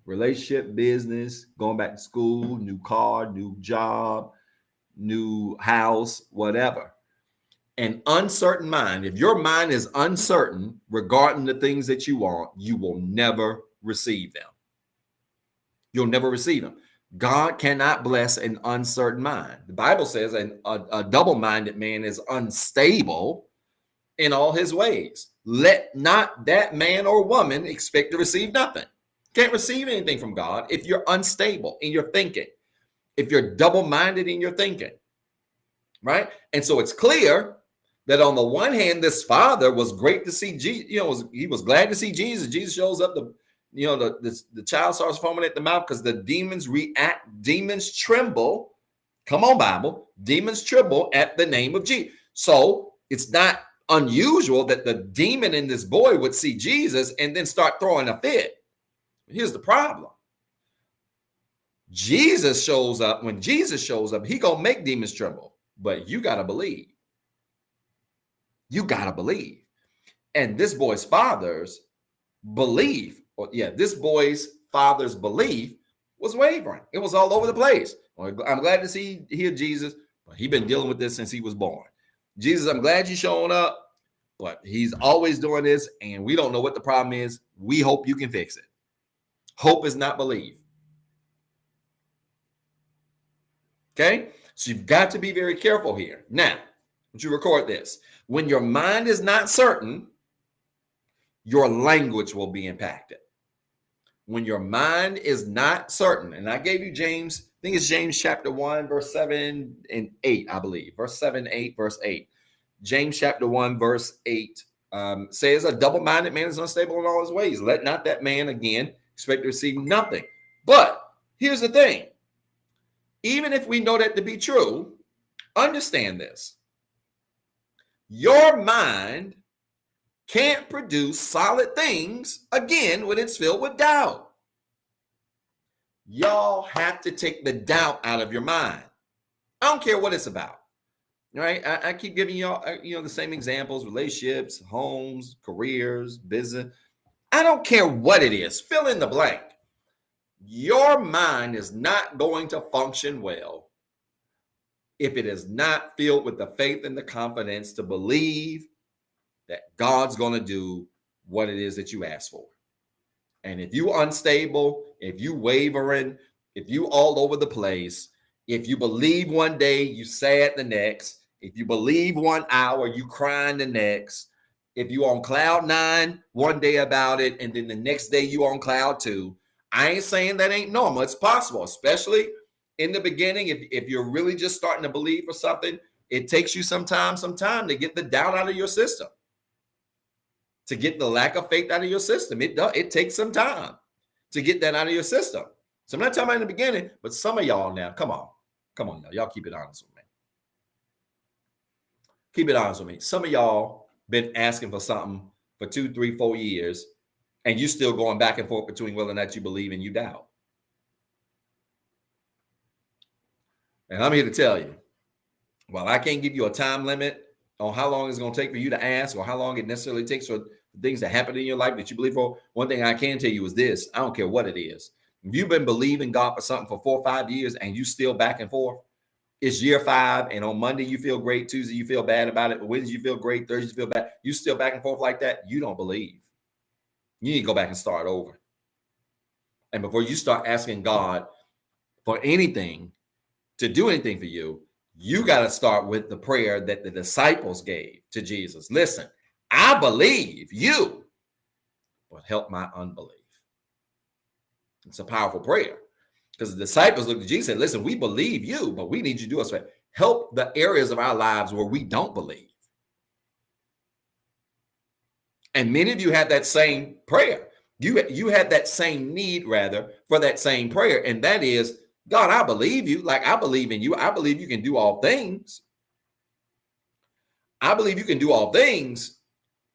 Relationship, business, going back to school, new car, new job, new house, whatever. An uncertain mind, if your mind is uncertain regarding the things that you want, you will never receive them. You'll never receive them. God cannot bless an uncertain mind. The Bible says a double-minded man is unstable in all his ways. Let not that man or woman expect to receive nothing. Can't receive anything from God if you're unstable in your thinking, if you're double-minded in your thinking, right? And so it's clear that on the one hand, this father was great to see Jesus. He was glad to see Jesus. Jesus shows up. The child starts foaming at the mouth because the demons react. Demons tremble. Come on, Bible. Demons tremble at the name of Jesus. So it's not unusual that the demon in this boy would see Jesus and then start throwing a fit. Here's the problem. Jesus shows up. When Jesus shows up, he gonna make demons tremble. But you gotta believe. You gotta believe. And this boy's father's belief, this boy's father's belief was wavering. It was all over the place. I'm glad to hear Jesus, but he's been dealing with this since he was born. Jesus, I'm glad you're showing up, but he's always doing this, and we don't know what the problem is. We hope you can fix it. Hope is not belief. Okay? So you've got to be very careful here. Now, would you record this? When your mind is not certain, your language will be impacted. When your mind is not certain, and I gave you James, I think it's James chapter 1, verse 7 and 8, I believe. Verse 7, 8, verse 8. James chapter 1, verse 8 says, a double-minded man is unstable in all his ways. Let not that man, again, expect to receive nothing. But here's the thing. Even if we know that to be true, understand this. Your mind can't produce solid things, again, when it's filled with doubt. Y'all have to take the doubt out of your mind. I don't care what it's about. Right? I keep giving y'all, the same examples: relationships, homes, careers, business. I don't care what it is. Fill in the blank. Your mind is not going to function well if it is not filled with the faith and the confidence to believe that God's going to do what it is that you ask for. And if you unstable, if you wavering, if you all over the place, if you believe one day, you sad the next. If you believe 1 hour, you crying the next. If you on cloud 9 one day about it, and then the next day you on cloud 2. I ain't saying that ain't normal. It's possible, especially in the beginning. If you're really just starting to believe for something, it takes you some time to get the doubt out of your system, to get the lack of faith out of your system. It takes some time to get that out of your system. So I'm not talking about in the beginning, but some of y'all now, come on, y'all keep it honest with me. Keep it honest with me. Some of y'all been asking for something for 2, 3, 4 years, and you still going back and forth between whether or not you believe and you doubt. And I'm here to tell you, while I can't give you a time limit on how long it's going to take for you to ask or how long it necessarily takes for things to happen in your life that you believe for, one thing I can tell you is this: I don't care what it is. If you've been believing God for something for 4 or 5 years and you still back and forth, it's year 5, and on Monday you feel great, Tuesday you feel bad about it, but Wednesday you feel great, Thursday you feel bad, you still back and forth like that, you don't believe. You need to go back and start over. And before you start asking God for anything, to do anything for you, you got to start with the prayer that the disciples gave to Jesus. Listen, I believe you, but help my unbelief. It's a powerful prayer, because the disciples looked at Jesus and said, listen, we believe you, but we need you to do us right. help the areas of our lives where we don't believe. And many of you have that same prayer. You have that same need, rather, for that same prayer. And that is, God, I believe you. Like, I believe in you. I believe you can do all things. I believe you can do all things,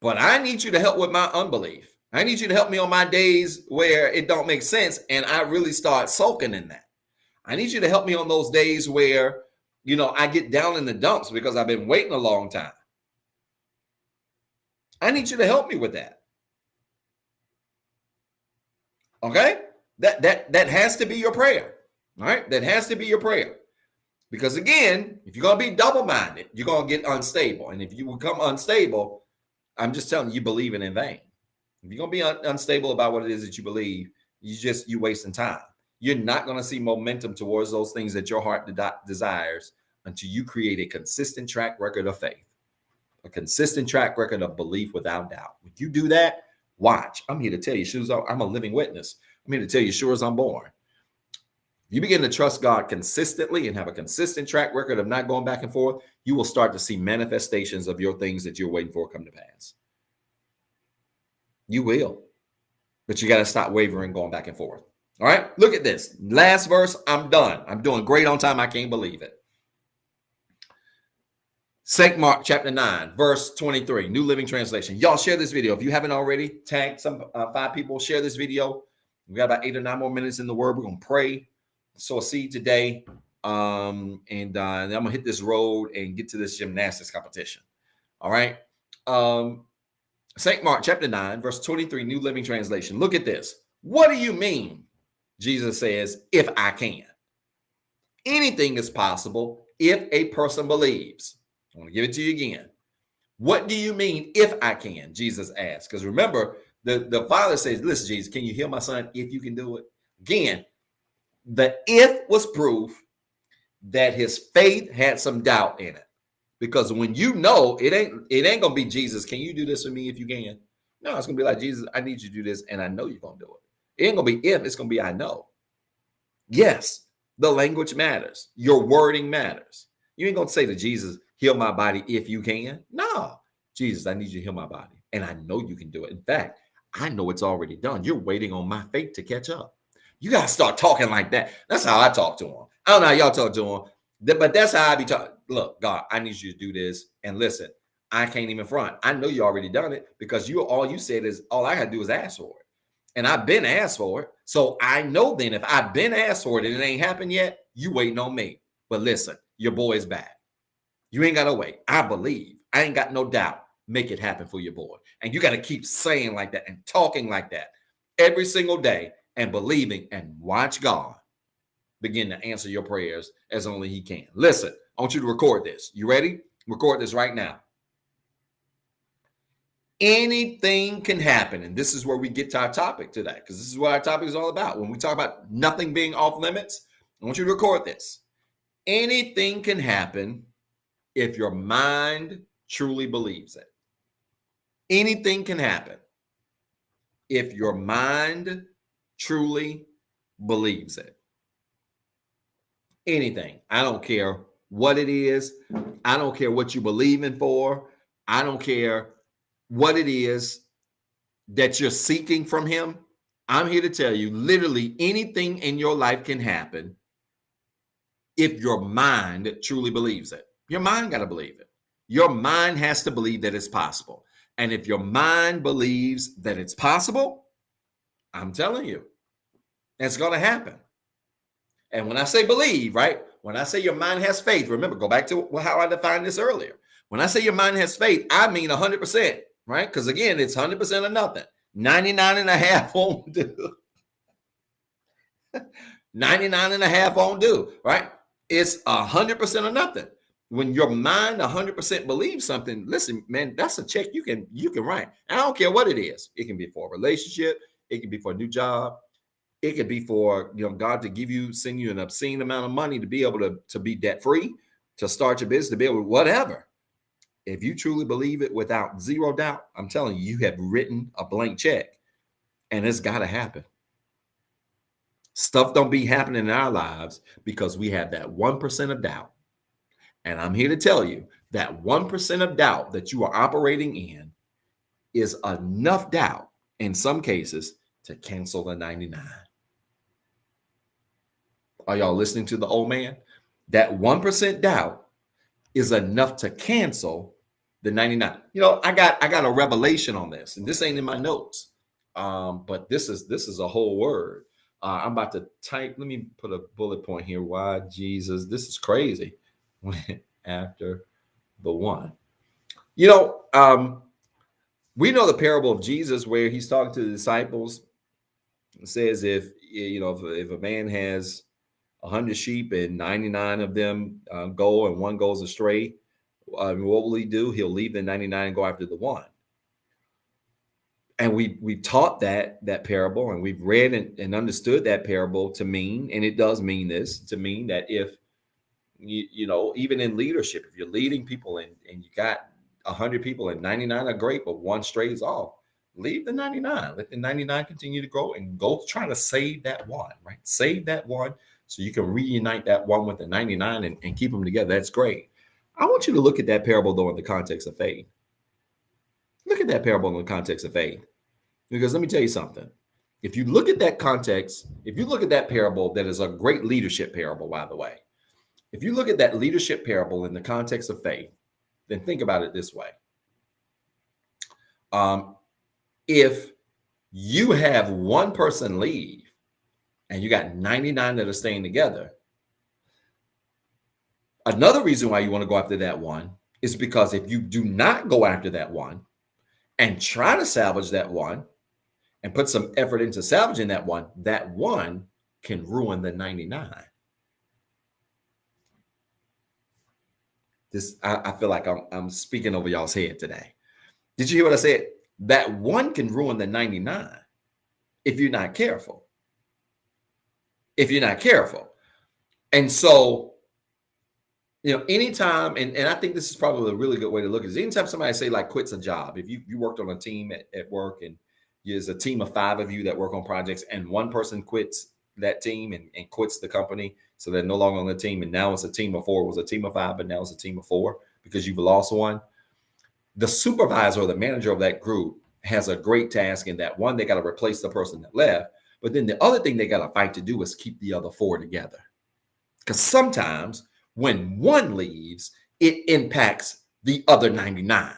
but I need you to help with my unbelief. I need you to help me on my days where it don't make sense and I really start sulking in that. I need you to help me on those days where, I get down in the dumps because I've been waiting a long time. I need you to help me with that. Okay? That has to be your prayer. All right? That has to be your prayer. Because again, if you're going to be double-minded, you're going to get unstable. And if you become unstable, I'm just telling you, you're believing in vain. If you're going to be unstable about what it is that you believe, you're wasting time. You're not going to see momentum towards those things that your heart desires until you create a consistent track record of faith, a consistent track record of belief without doubt. When you do that, watch. I'm here to tell you, I'm a living witness. I'm here to tell you, sure as I'm born. You begin to trust God consistently and have a consistent track record of not going back and forth, you will start to see manifestations of your things that you're waiting for come to pass. You will. But you got to stop wavering, going back and forth. All right, look at this. Last verse, I'm done. I'm doing great on time. I can't believe it. St. Mark chapter 9, verse 23, New Living Translation. Y'all share this video. If you haven't already, tag some 5 people, share this video. We got about 8 or 9 more minutes in the word. We're going to pray, sow a seed today. And then I'm going to hit this road and get to this gymnastics competition. All right. St. Mark chapter 9, verse 23, New Living Translation. Look at this. What do you mean? Jesus says, if I can. Anything is possible if a person believes. I want to give it to you again. What do you mean if I can? Jesus asked. Because remember, the Father says, listen, Jesus, can you heal my son if you can do it? Again, the if was proof that his faith had some doubt in it. Because when you know, it ain't gonna be, Jesus, can you do this for me if you can? No, it's gonna be like, Jesus, I need you to do this, and I know you're gonna do it. It ain't gonna be if, it's gonna be I know. Yes, the language matters. Your wording matters. You ain't gonna say to Jesus, heal my body if you can. No, Jesus, I need you to heal my body, and I know you can do it. In fact, I know it's already done. You're waiting on my faith to catch up. You gotta start talking like that. That's how I talk to him. I don't know how y'all talk to him, but that's how I be talking. Look, God, I need you to do this. And listen, I can't even front. I know you already done it because all you said is all I gotta do is ask for it. And I've been asked for it. So I know then if I've been asked for it and it ain't happened yet, you waiting on me. But listen, your boy is back. You ain't gotta wait. I believe. I ain't got no doubt. Make it happen for your boy. And you got to keep saying like that and talking like that every single day and believing, and watch God begin to answer your prayers as only he can. Listen, I want you to record this. You ready? Record this right now. Anything can happen. And this is where we get to our topic today, because this is what our topic is all about. When we talk about nothing being off limits, I want you to record this. Anything can happen if your mind truly believes it. Anything can happen if your mind truly believes it. Anything. I don't care what it is. I don't care what you believe in for. I don't care what it is that you're seeking from him. I'm here to tell you, literally anything in your life can happen if your mind truly believes it. Your mind got to believe it. Your mind has to believe that it's possible. And if your mind believes that it's possible, I'm telling you, it's going to happen. And when I say believe, right? When I say your mind has faith, remember, go back to how I defined this earlier. When I say your mind has faith, I mean 100%, right? Because again, it's 100% or nothing. 99.5 won't do. 99.5 won't do, right? It's 100% or nothing. When your mind 100% believes something, listen, man, that's a check you can write. I don't care what it is. It can be for a relationship. It can be for a new job. It could be for God to send you an obscene amount of money to be able to be debt free, to start your business, to be able to whatever. If you truly believe it without zero doubt, I'm telling you, you have written a blank check, and it's got to happen. Stuff don't be happening in our lives because we have that 1% of doubt. And I'm here to tell you that 1% of doubt that you are operating in is enough doubt in some cases to cancel the 99. Are y'all listening to the old man? That 1% doubt is enough to cancel the 99. I got a revelation on this, and this ain't in my notes. But this is a whole word. I'm about to type. Let me put a bullet point here. Why Jesus? This is crazy. Went after the one. We know the parable of Jesus where he's talking to the disciples. It says if a man has 100 sheep and 99 of them go and one goes astray, what will he do? He'll leave the 99 and go after the one. And we taught that parable, and we've read and understood that parable to mean, and it does mean this, to mean that if even in leadership, if you're leading people and you got 100 people and 99 are great, but one strays off, leave the 99. Let the 99 continue to grow and go try to save that one, right? Save that one so you can reunite that one with the 99 and keep them together. That's great. I want you to look at that parable, though, in the context of faith. Look at that parable in the context of faith. Because let me tell you something. If you look at that context, if you look at that parable, that is a great leadership parable, by the way. If you look at that leadership parable in the context of faith, then think about it this way. If you have one person leave and you got 99 that are staying together, another reason why you want to go after that one is because if you do not go after that one and try to salvage that one and put some effort into salvaging that one can ruin the 99. I feel like I'm speaking over y'all's head today. Did you hear what I said? That one can ruin the 99 if you're not careful. If you're not careful. And so, anytime, and I think this is probably a really good way to look at it. Anytime somebody say like quits a job, if you worked on a team at work and there's a team of 5 of you that work on projects and one person quits that team and quits the company, so they're no longer on the team, and now it's a team of 4. It was a team of 5, but now it's a team of 4 because you've lost one. The supervisor or the manager of that group has a great task in that, one, they got to replace the person that left, but then the other thing they got to fight to do is keep the other 4 together. Because sometimes when one leaves, it impacts the other 99.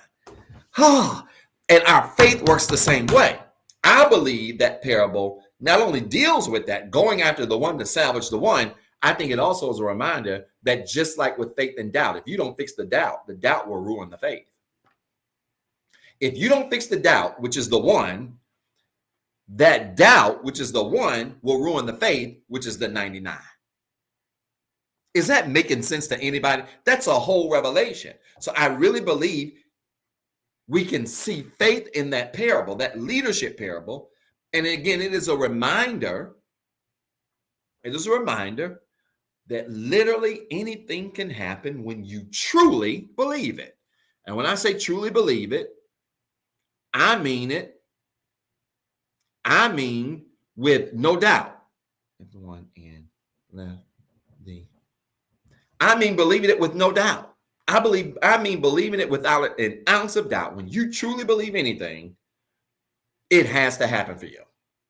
And our faith works the same way. I believe that parable not only deals with that, going after the one to salvage the one, I think it also is a reminder that just like with faith and doubt, if you don't fix the doubt will ruin the faith. If you don't fix the doubt, which is the one, that doubt, which is the one, will ruin the faith, which is the 99. Is that making sense to anybody? That's a whole revelation. So I really believe we can see faith in that parable, that leadership parable. And again, it is a reminder. It is a reminder that literally anything can happen when you truly believe it. And when I say truly believe it, I mean it. I mean with no doubt. One and left the. I mean believing it with no doubt. I mean believing it without an ounce of doubt. When you truly believe anything, it has to happen for you.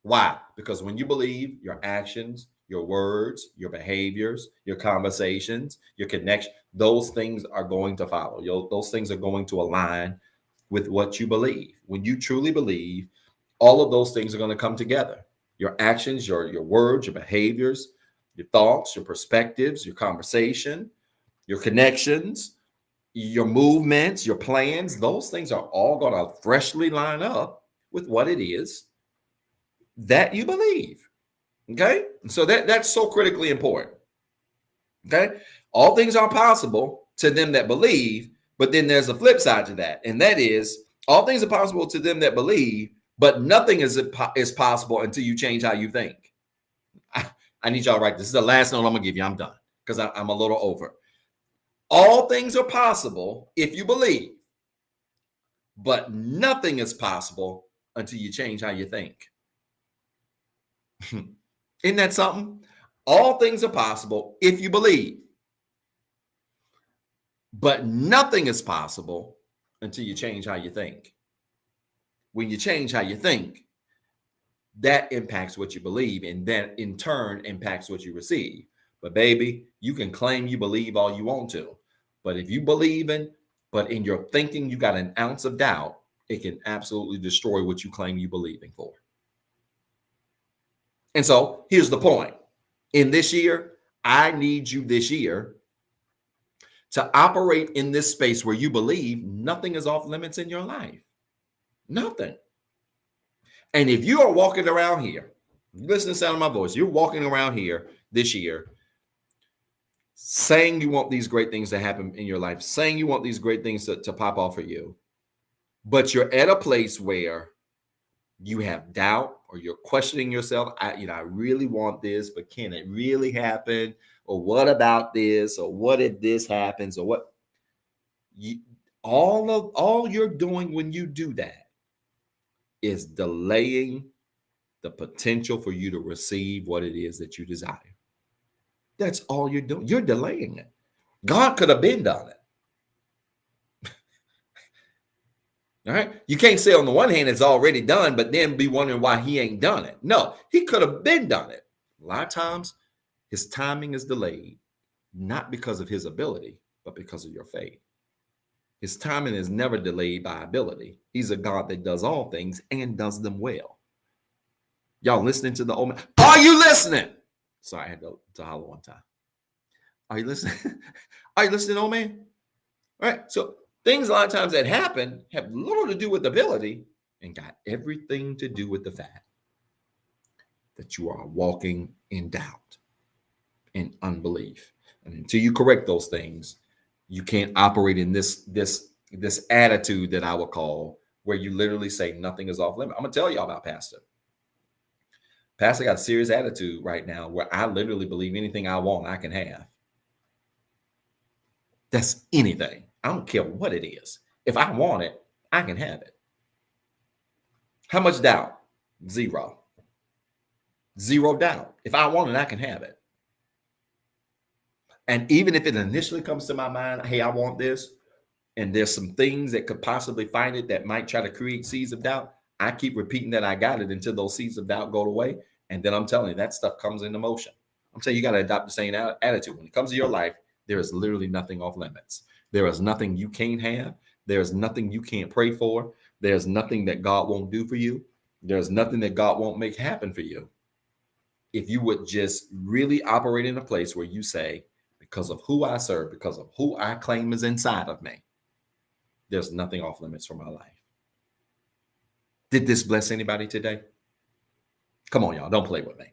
Why? Because when you believe, your actions, your words, your behaviors, your conversations, your connection, those things are going to follow. Those things are going to align with what you believe. When you truly believe, all of those things are going to come together. Your actions, your words, your behaviors, your thoughts, your perspectives, your conversation, your connections, your movements, your plans, those things are all going to freshly line up with what it is that you believe. Okay? So that's so critically important. Okay? All things are possible to them that believe, but then there's a flip side to that. And that is, all things are possible to them that believe, but nothing is possible until you change how you think. I need y'all to write this. This is the last note I'm going to give you. I'm done because I'm a little over. All things are possible if you believe, but nothing is possible until you change how you think. Isn't that something? All things are possible if you believe, But nothing is possible until you change how you think. When you change how you think, that impacts what you believe, and that in turn impacts what you receive. But baby, you can claim you believe all you want to, but if you believe but in your thinking you got an ounce of doubt, it can absolutely destroy what you claim you believing for. And so here's the point. In this year, I need you this year to operate in this space where you believe nothing is off limits in your life. Nothing. And if you are walking around here, listen to the sound of my voice, you're walking around here this year saying you want these great things to happen in your life, saying you want these great things to pop off for you, but you're at a place where you have doubt or you're questioning yourself. I really want this, but can it really happen? Or what about this? Or what if this happens? Or what? All you're doing when you do that is delaying the potential for you to receive what it is that you desire. That's all you're doing. You're delaying it. God could have been done it. All right. You can't say on the one hand it's already done, but then be wondering why he ain't done it. No, he could have been done it. A lot of times his timing is delayed, not because of his ability, but because of your faith. His timing is never delayed by ability. He's a God that does all things and does them well. Y'all listening to the old man? Are you listening? Sorry, I had to holler one time. Are you listening? Are you listening, old man? All right. So things a lot of times that happen have little to do with ability and got everything to do with the fact that you are walking in doubt and unbelief. And until you correct those things, you can't operate in this attitude that I would call where you literally say nothing is off limit. I'm gonna tell y'all about Pastor. Pastor got a serious attitude right now where I literally believe anything I want, I can have. That's anything. I don't care what it is. If I want it, I can have it. How much doubt? Zero. Zero doubt. If I want it, I can have it. And even if it initially comes to my mind, hey, I want this, and there's some things that could possibly find it that might try to create seeds of doubt, I keep repeating that I got it until those seeds of doubt go away. And then I'm telling you, that stuff comes into motion. I'm saying you got to adopt the same attitude. When it comes to your life, there is literally nothing off limits. There is nothing you can't have. There's nothing you can't pray for. There's nothing that God won't do for you. There's nothing that God won't make happen for you. If you would just really operate in a place where you say, because of who I serve, because of who I claim is inside of me, there's nothing off limits for my life. Did this bless anybody today? Come on, y'all. Don't play with me.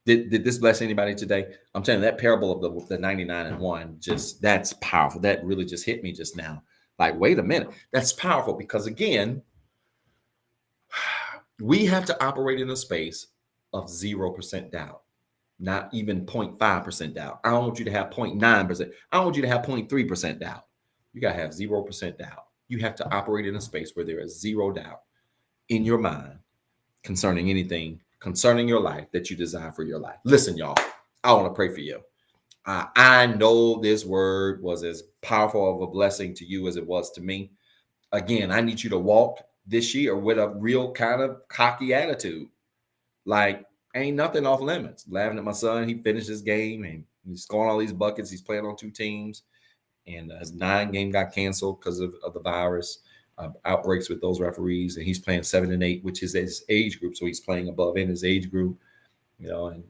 Did this bless anybody today? I'm telling you, that parable of the 99 and 1, that's powerful. That really just hit me just now. Like, wait a minute. That's powerful because, again, we have to operate in a space of 0% doubt, not even 0.5% doubt. I don't want you to have 0.9%. I don't want you to have 0.3% doubt. You got to have 0% doubt. You have to operate in a space where there is zero doubt in your mind concerning anything, concerning your life that you desire for your life. Listen, y'all, I want to pray for you. I know this word was as powerful of a blessing to you as it was to me. Again, I need you to walk this year with a real kind of cocky attitude. Like, ain't nothing off limits. Laughing at my son, he finished his game and he's scoring all these buckets. He's playing on 2 teams, and his 9 game got canceled because of the virus outbreaks with those referees. And he's playing 7 and 8, which is his age group. So he's playing above in his age group, and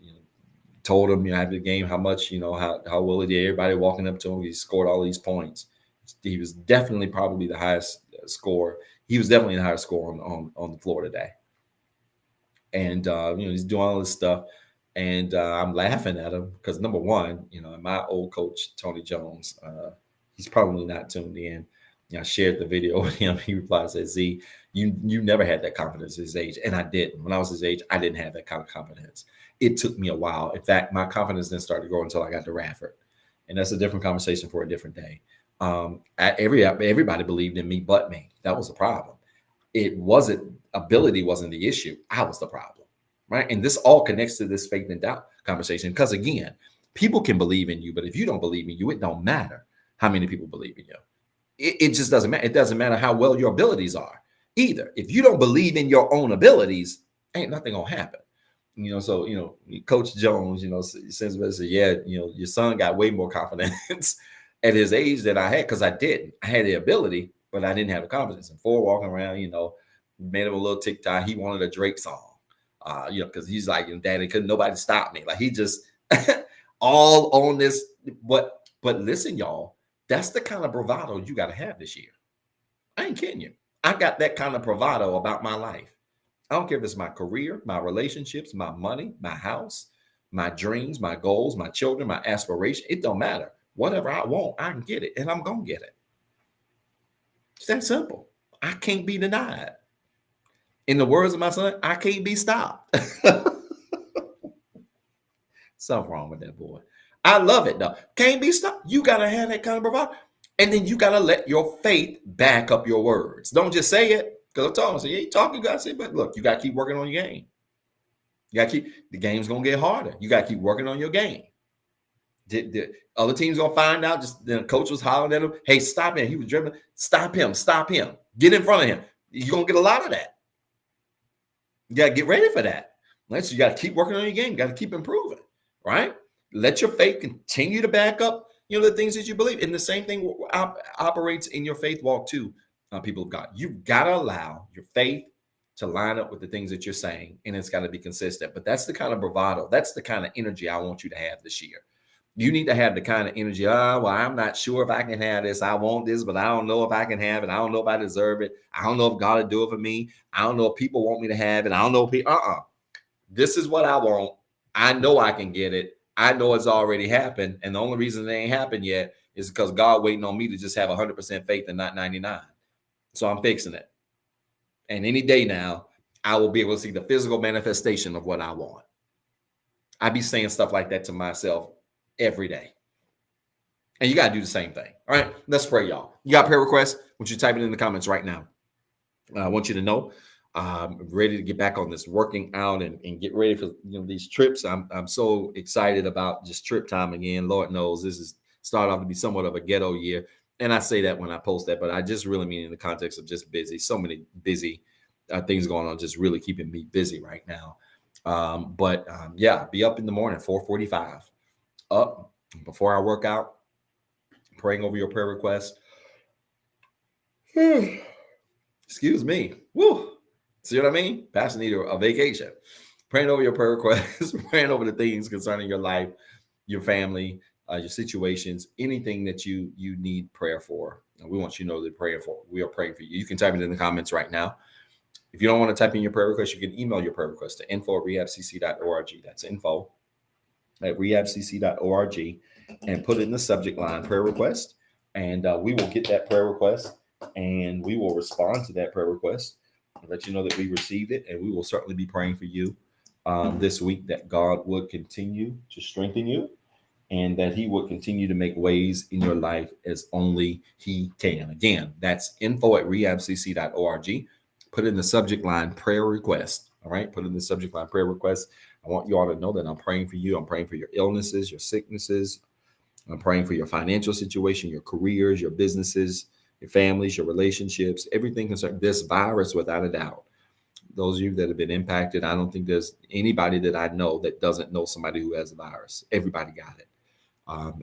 told him, after the game, how much, how well he did. Everybody walking up to him, he scored all these points. He was definitely probably the highest scorer. He was definitely the highest scorer on the floor today. And, he's doing all this stuff. And I'm laughing at him because, number one, my old coach, Tony Jones, he's probably not tuned in. I shared the video with him. He replied, said, Z, you never had that confidence at his age. And I didn't. When I was his age, I didn't have that kind of confidence. It took me a while. In fact, my confidence didn't start to grow until I got to Radford. And that's a different conversation for a different day. Everybody believed in me but me. That was the problem. Ability wasn't the issue. I was the problem, right? And this all connects to this faith and doubt conversation. Because again, people can believe in you, but if you don't believe in you, it don't matter. how many people believe in you. It just doesn't matter. It doesn't matter how well your abilities are either. If you don't believe in your own abilities, ain't nothing gonna happen. So Coach Jones, says, yeah, your son got way more confidence at his age than I had, because I didn't. I had the ability, but I didn't have the confidence. And for walking around, made him a little TikTok. He wanted a Drake song, because he's like, Daddy, couldn't nobody stop me. Like, he just all on this. But listen, y'all, that's the kind of bravado you got to have this year. I ain't kidding you. I got that kind of bravado about my life. I don't care if it's my career, my relationships, my money, my house, my dreams, my goals, my children, my aspiration. It don't matter. Whatever I want, I can get it, and I'm going to get it. It's that simple. I can't be denied. In the words of my son, I can't be stopped. Something wrong with that boy. I love it, though. Can't be stopped. You got to have that kind of bravado. And then you got to let your faith back up your words. Don't just say it. Because I'm talking, so you talking, you got to say, but look, you got to keep working on your game. You got to keep, the game's going to get harder. You got to keep working on your game. The other team's going to find out, just the coach was hollering at him, hey, stop him. He was dribbling. Stop him. Get in front of him. You're going to get a lot of that. You got to get ready for that. Right? So you got to keep working on your game. You got to keep improving, right? Let your faith continue to back up, the things that you believe. And the same thing operates in your faith walk too, people of God. You've got to allow your faith to line up with the things that you're saying, and it's got to be consistent. But that's the kind of bravado. That's the kind of energy I want you to have this year. You need to have the kind of energy, well, I'm not sure if I can have this. I want this, but I don't know if I can have it. I don't know if I deserve it. I don't know if God will do it for me. I don't know if people want me to have it. I don't know if people, This is what I want. I know I can get it. I know it's already happened. And the only reason it ain't happened yet is because God waiting on me to just have 100% faith and not 99. So I'm fixing it. And any day now, I will be able to see the physical manifestation of what I want. I be saying stuff like that to myself every day. And you got to do the same thing. All right, let's pray, y'all. You got prayer requests? I want you to type it in the comments right now. I want you to know I'm ready to get back on this working out and get ready for these trips. I'm so excited about just trip time again. Lord knows this is started off to be somewhat of a ghetto year. And I say that when I post that, but I just really mean in the context of just busy. So many busy things going on, just really keeping me busy right now. Yeah, be up in the morning, 4:45, up before I work out, praying over your prayer requests. Excuse me. Woo. See what I mean? Pastor need a vacation. Praying over your prayer requests, praying over the things concerning your life, your family, your situations, anything that you need prayer for. And we want you to know that we are praying for you. You can type it in the comments right now. If you don't want to type in your prayer request, you can email your prayer request to info@rehabcc.org. That's info@rehabcc.org, and put it in the subject line prayer request. And we will get that prayer request and we will respond to that prayer request and let you know that we received it. And we will certainly be praying for you this week, that God would continue to strengthen you and that he would continue to make ways in your life as only he can. Again, that's info@rehabcc.org. Put in the subject line prayer request. All right. Put in the subject line prayer request. I want you all to know that I'm praying for you. I'm praying for your illnesses, your sicknesses. I'm praying for your financial situation, your careers, your businesses, your families, your relationships, everything concerning this virus, without a doubt. Those of you that have been impacted, I don't think there's anybody that I know that doesn't know somebody who has the virus. Everybody got it.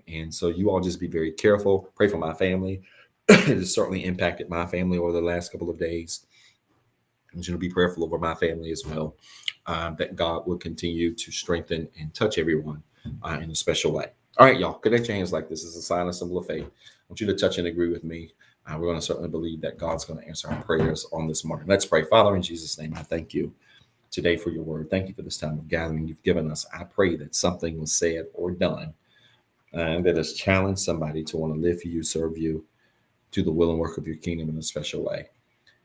And so you all just be very careful. Pray for my family. It has certainly impacted my family over the last couple of days. I'm going to be prayerful over my family as well, that God will continue to strengthen and touch everyone in a special way. All right, y'all, connect your hands like this. It's a sign, a symbol of faith. I want you to touch and agree with me. We're going to certainly believe that God's going to answer our prayers on this morning. Let's pray. Father, in Jesus' name, I thank you today for your word. Thank you for this time of gathering you've given us. I pray that something was said or done that has challenged somebody to want to live for you, serve you, do the will and work of your kingdom in a special way.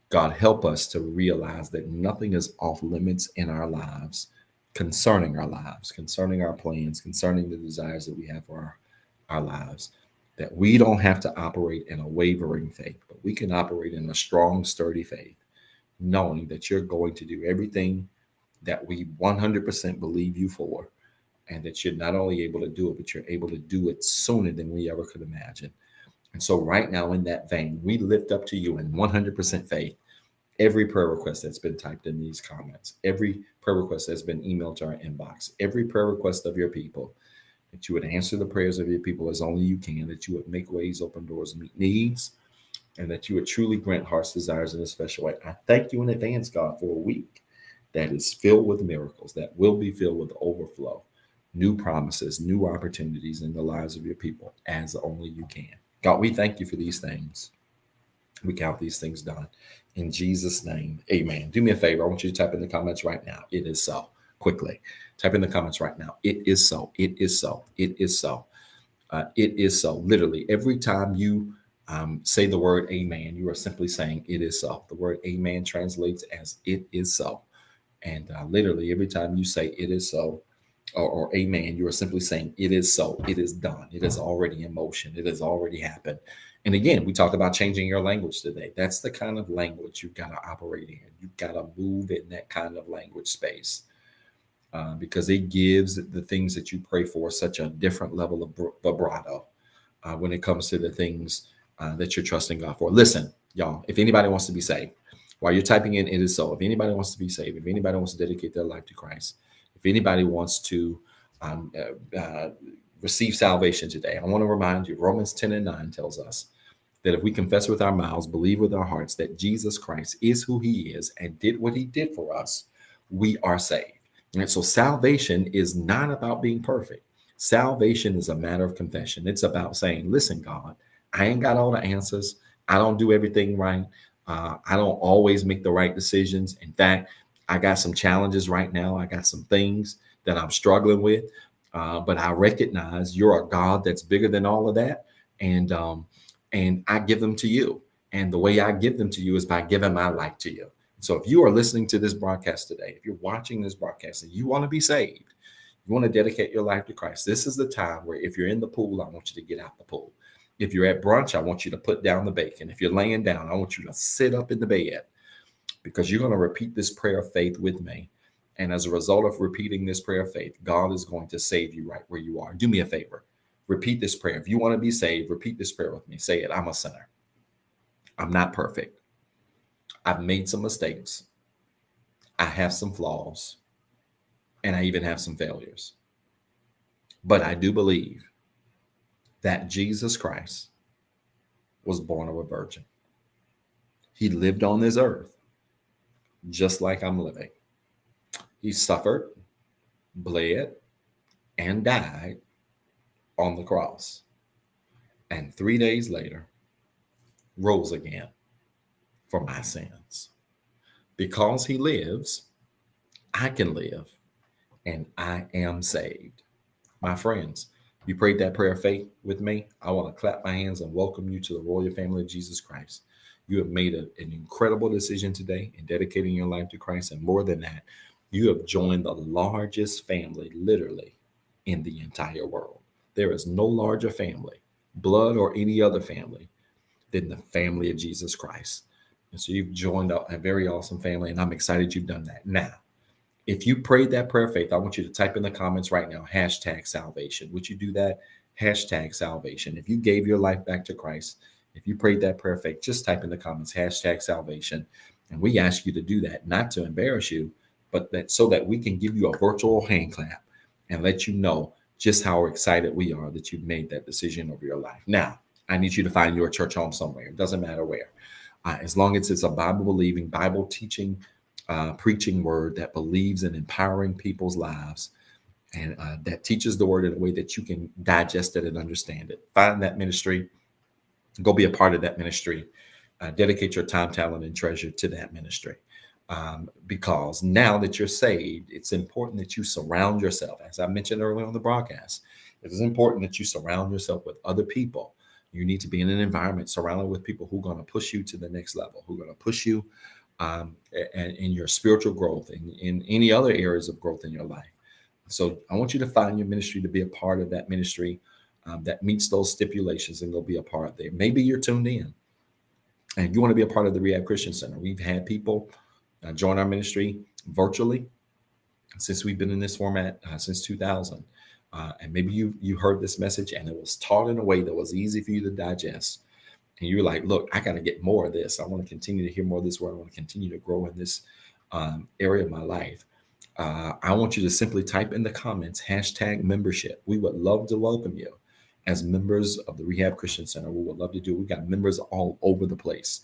God, help us to realize that nothing is off limits in our lives, concerning our plans, concerning the desires that we have for our lives, that we don't have to operate in a wavering faith, but we can operate in a strong, sturdy faith, knowing that you're going to do everything that we 100% believe you for, and that you're not only able to do it, but you're able to do it sooner than we ever could imagine. And so right now, in that vein, we lift up to you in 100% faith every prayer request that's been typed in these comments, every prayer request that's been emailed to our inbox, every prayer request of your people, that you would answer the prayers of your people as only you can, that you would make ways, open doors, meet needs, and that you would truly grant heart's desires in a special way. I thank you in advance, God, for a week that is filled with miracles, that will be filled with overflow, new promises, new opportunities in the lives of your people as only you can. God, we thank you for these things. We count these things done. In Jesus' name, amen. Do me a favor. I want you to type in the comments right now. It is so. Quickly. Type in the comments right now. It is so. It is so. It is so. It is so. Literally, every time you say the word amen, you are simply saying it is so. The word amen translates as it is so. And literally, every time you say it is so, or amen, you are simply saying it is so. It is done. It is already in motion. It has already happened. And again, we talked about changing your language today. That's the kind of language you've got to operate in. You've got to move in that kind of language space because it gives the things that you pray for such a different level of vibrato when it comes to the things that you're trusting God for. Listen, y'all, if anybody wants to be saved, while you're typing in it is so, if anybody wants to be saved, if anybody wants to dedicate their life to Christ, if anybody wants to receive salvation today, I want to remind you, Romans 10:9 tells us that if we confess with our mouths, believe with our hearts that Jesus Christ is who he is and did what he did for us, we are saved. And so salvation is not about being perfect. Salvation is a matter of confession. It's about saying, listen, God, I ain't got all the answers. I don't do everything right. I don't always make the right decisions. In fact, I got some challenges right now. I got some things that I'm struggling with. But I recognize you're a God that's bigger than all of that. And I give them to you. And the way I give them to you is by giving my life to you. So if you are listening to this broadcast today, if you're watching this broadcast and you want to be saved, you want to dedicate your life to Christ, this is the time where if you're in the pool, I want you to get out the pool. If you're at brunch, I want you to put down the bacon. If you're laying down, I want you to sit up in the bed because you're going to repeat this prayer of faith with me. And as a result of repeating this prayer of faith, God is going to save you right where you are. Do me a favor. Repeat this prayer. If you want to be saved, repeat this prayer with me. Say it. I'm a sinner. I'm not perfect. I've made some mistakes. I have some flaws. And I even have some failures. But I do believe that Jesus Christ was born of a virgin. He lived on this earth just like I'm living. He suffered, bled, and died on the cross. And 3 days later, rose again for my sins. Because he lives, I can live, and I am saved. My friends, you prayed that prayer of faith with me. I want to clap my hands and welcome you to the royal family of Jesus Christ. You have made an incredible decision today in dedicating your life to Christ. And more than that, you have joined the largest family, literally, in the entire world. There is no larger family, blood or any other family, than the family of Jesus Christ. And so you've joined a very awesome family, and I'm excited you've done that. Now, if you prayed that prayer of faith, I want you to type in the comments right now, #salvation. Would you do that? #salvation. If you gave your life back to Christ, if you prayed that prayer of faith, just type in the comments, #salvation. And we ask you to do that, not to embarrass you, but that so that we can give you a virtual hand clap and let you know just how excited we are that you've made that decision over your life. Now, I need you to find your church home somewhere. It doesn't matter where. As long as it's a Bible-believing, Bible-teaching, preaching word that believes in empowering people's lives and that teaches the word in a way that you can digest it and understand it. Find that ministry. Go be a part of that ministry. Dedicate your time, talent, and treasure to that ministry. Because now that you're saved, it's important that you surround yourself. As I mentioned earlier on the broadcast, it is important that you surround yourself with other people. You need to be in an environment surrounded with people who are going to push you to the next level, who are going to push you in your spiritual growth and in any other areas of growth in your life. So I want you to find your ministry to be a part of that ministry that meets those stipulations and go be a part there. Maybe you're tuned in and you want to be a part of the Rehab Christian Center. We've had people join our ministry virtually since we've been in this format since 2000. And maybe you heard this message and it was taught in a way that was easy for you to digest. And you're like, look, I got to get more of this. I want to continue to hear more of this word. I want to continue to grow in this area of my life. I want you to simply type in the comments hashtag membership. We would love to welcome you as members of the Rehab Christian Center. We would love to do. We've got members all over the place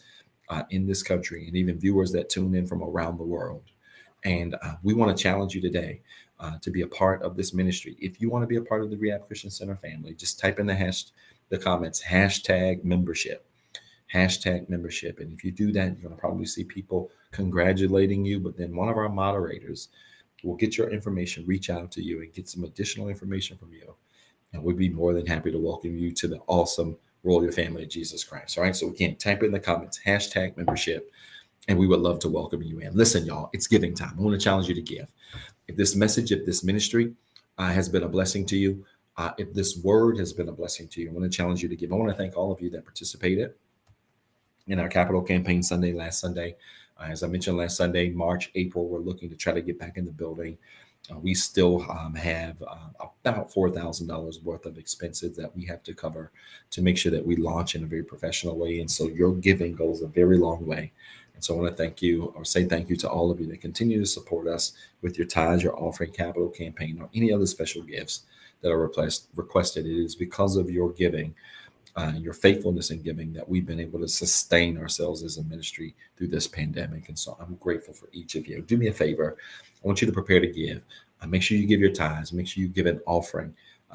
in this country, and even viewers that tune in from around the world. And we want to challenge you today to be a part of this ministry. If you want to be a part of the Rehab Christian Center family, just type in the comments hashtag membership. Hashtag membership. And if you do that, you're going to probably see people congratulating you. But then one of our moderators will get your information, reach out to you, and get some additional information from you. And we'd be more than happy to welcome you to the awesome royal family of Jesus Christ. All right. So again, type in the comments hashtag membership, and we would love to welcome you in. Listen, y'all, it's giving time. I want to challenge you to give. If this message, if this ministry has been a blessing to you, if this word has been a blessing to you, I want to challenge you to give. I want to thank all of you that participated in our capital campaign Sunday, last Sunday. As I mentioned last Sunday, March, April, we're looking to try to get back in the building. We still have about $4,000 worth of expenses that we have to cover to make sure that we launch in a very professional way. And so your giving goes a very long way. And so I want to thank you, or say thank you to all of you that continue to support us with your tithes, your offering, capital campaign, or any other special gifts that are requested. It is because of your giving, your faithfulness in giving, that we've been able to sustain ourselves as a ministry through this pandemic. And so I'm grateful for each of you. Do me a favor. I want you to prepare to give. Make sure you give your tithes. Make sure you give an offering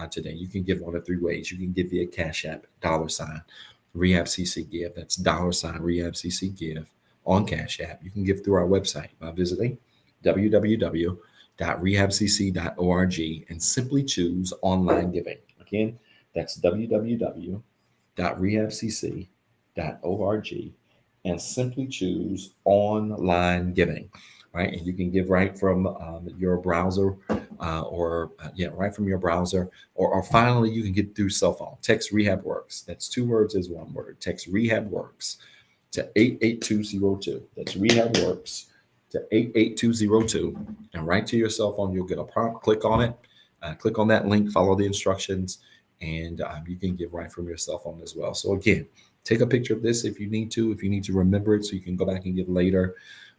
today. You can give one of three ways. You can give via Cash App, $REHABCC give. That's $REHABCC give on Cash App. You can give through our website by visiting www.rehabcc.org and simply choose online giving. Again, that's www.rehabcc.org and simply choose online giving, right? And you can give right from your browser right from your browser. Or finally, you can get through cell phone. Text Rehab Works. That's two words as one word. Text Rehab Works to 88202. That's Rehab Works to 88202. And right to your cell phone, you'll get a prompt. Click on it. Click on that link, follow the instructions, and you can give right from your cell phone as well. So again, take a picture of this if you need to remember it so you can go back and give later.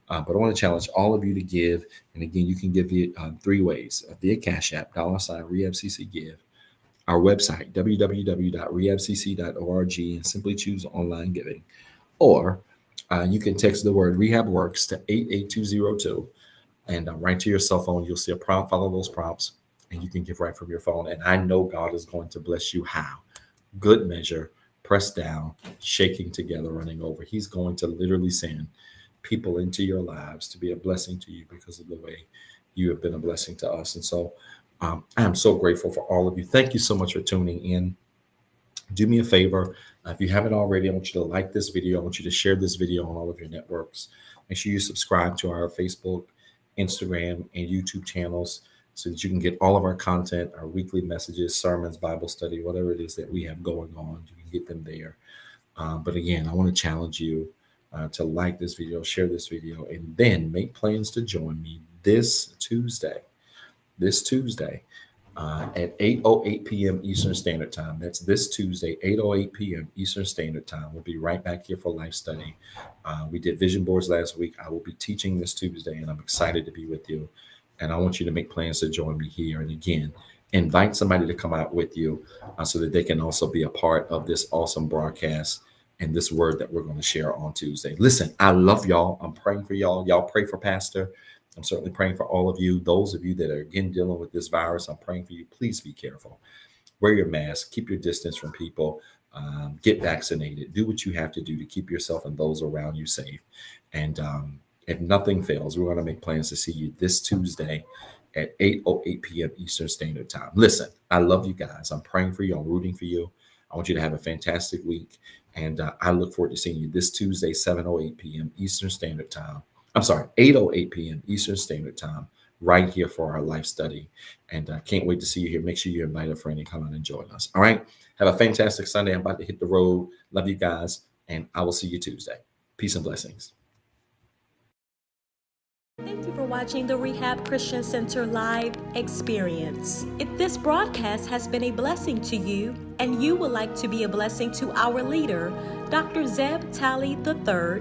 But I want to challenge all of you to give. And again, you can give via three ways: via Cash App, $REHABCC give, our website, www.rehabcc.org, and simply choose online giving. Or you can text the word Rehab Works to 88202 and right to your cell phone. You'll see a prompt, follow those prompts, and you can give right from your phone. And I know God is going to bless you. How? Good measure, pressed down, shaking together, running over. He's going to literally send people into your lives to be a blessing to you because of the way you have been a blessing to us. And so I'm so grateful for all of you. Thank you so much for tuning in. Do me a favor. If you haven't already, I want you to like this video. I want you to share this video on all of your networks. Make sure you subscribe to our Facebook, Instagram, and YouTube channels so that you can get all of our content, our weekly messages, sermons, Bible study, whatever it is that we have going on. You can get them there. But again, I want to challenge you to like this video, share this video, and then make plans to join me this Tuesday at 8:08 p.m. Eastern Standard Time. That's this Tuesday, 8:08 p.m. Eastern Standard Time. We'll be right back here for life study. We did vision boards last week. I will be teaching this Tuesday, and I'm excited to be with you. And I want you to make plans to join me here. And again, invite somebody to come out with you so that they can also be a part of this awesome broadcast and this word that we're going to share on Tuesday. Listen, I love y'all. I'm praying for y'all. Y'all pray for Pastor. I'm certainly praying for all of you. Those of you that are again dealing with this virus, I'm praying for you. Please be careful. Wear your mask. Keep your distance from people. Get vaccinated. Do what you have to do to keep yourself and those around you safe. And if nothing fails, we're going to make plans to see you this Tuesday at 8:08 p.m. Eastern Standard Time. Listen, I love you guys. I'm praying for you. I'm rooting for you. I want you to have a fantastic week. And I look forward to seeing you this Tuesday, 7:08 p.m. Eastern Standard Time. I'm sorry, 8:08 p.m. Eastern Standard Time, right here for our life study. And I can't wait to see you here. Make sure you invite a friend and come out and join us. All right. Have a fantastic Sunday. I'm about to hit the road. Love you guys. And I will see you Tuesday. Peace and blessings. Thank you for watching the Rehab Christian Center live experience. If this broadcast has been a blessing to you and you would like to be a blessing to our leader, Dr. Zeb Talley III,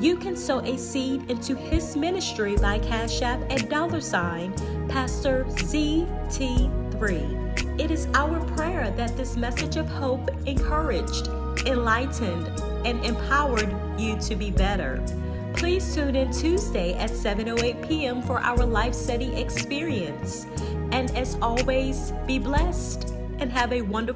you can sow a seed into his ministry by Cash App at $ Pastor ZT3. It is our prayer that this message of hope encouraged, enlightened, and empowered you to be better. Please tune in Tuesday at 7:08 p.m. for our life study experience. And as always, be blessed and have a wonderful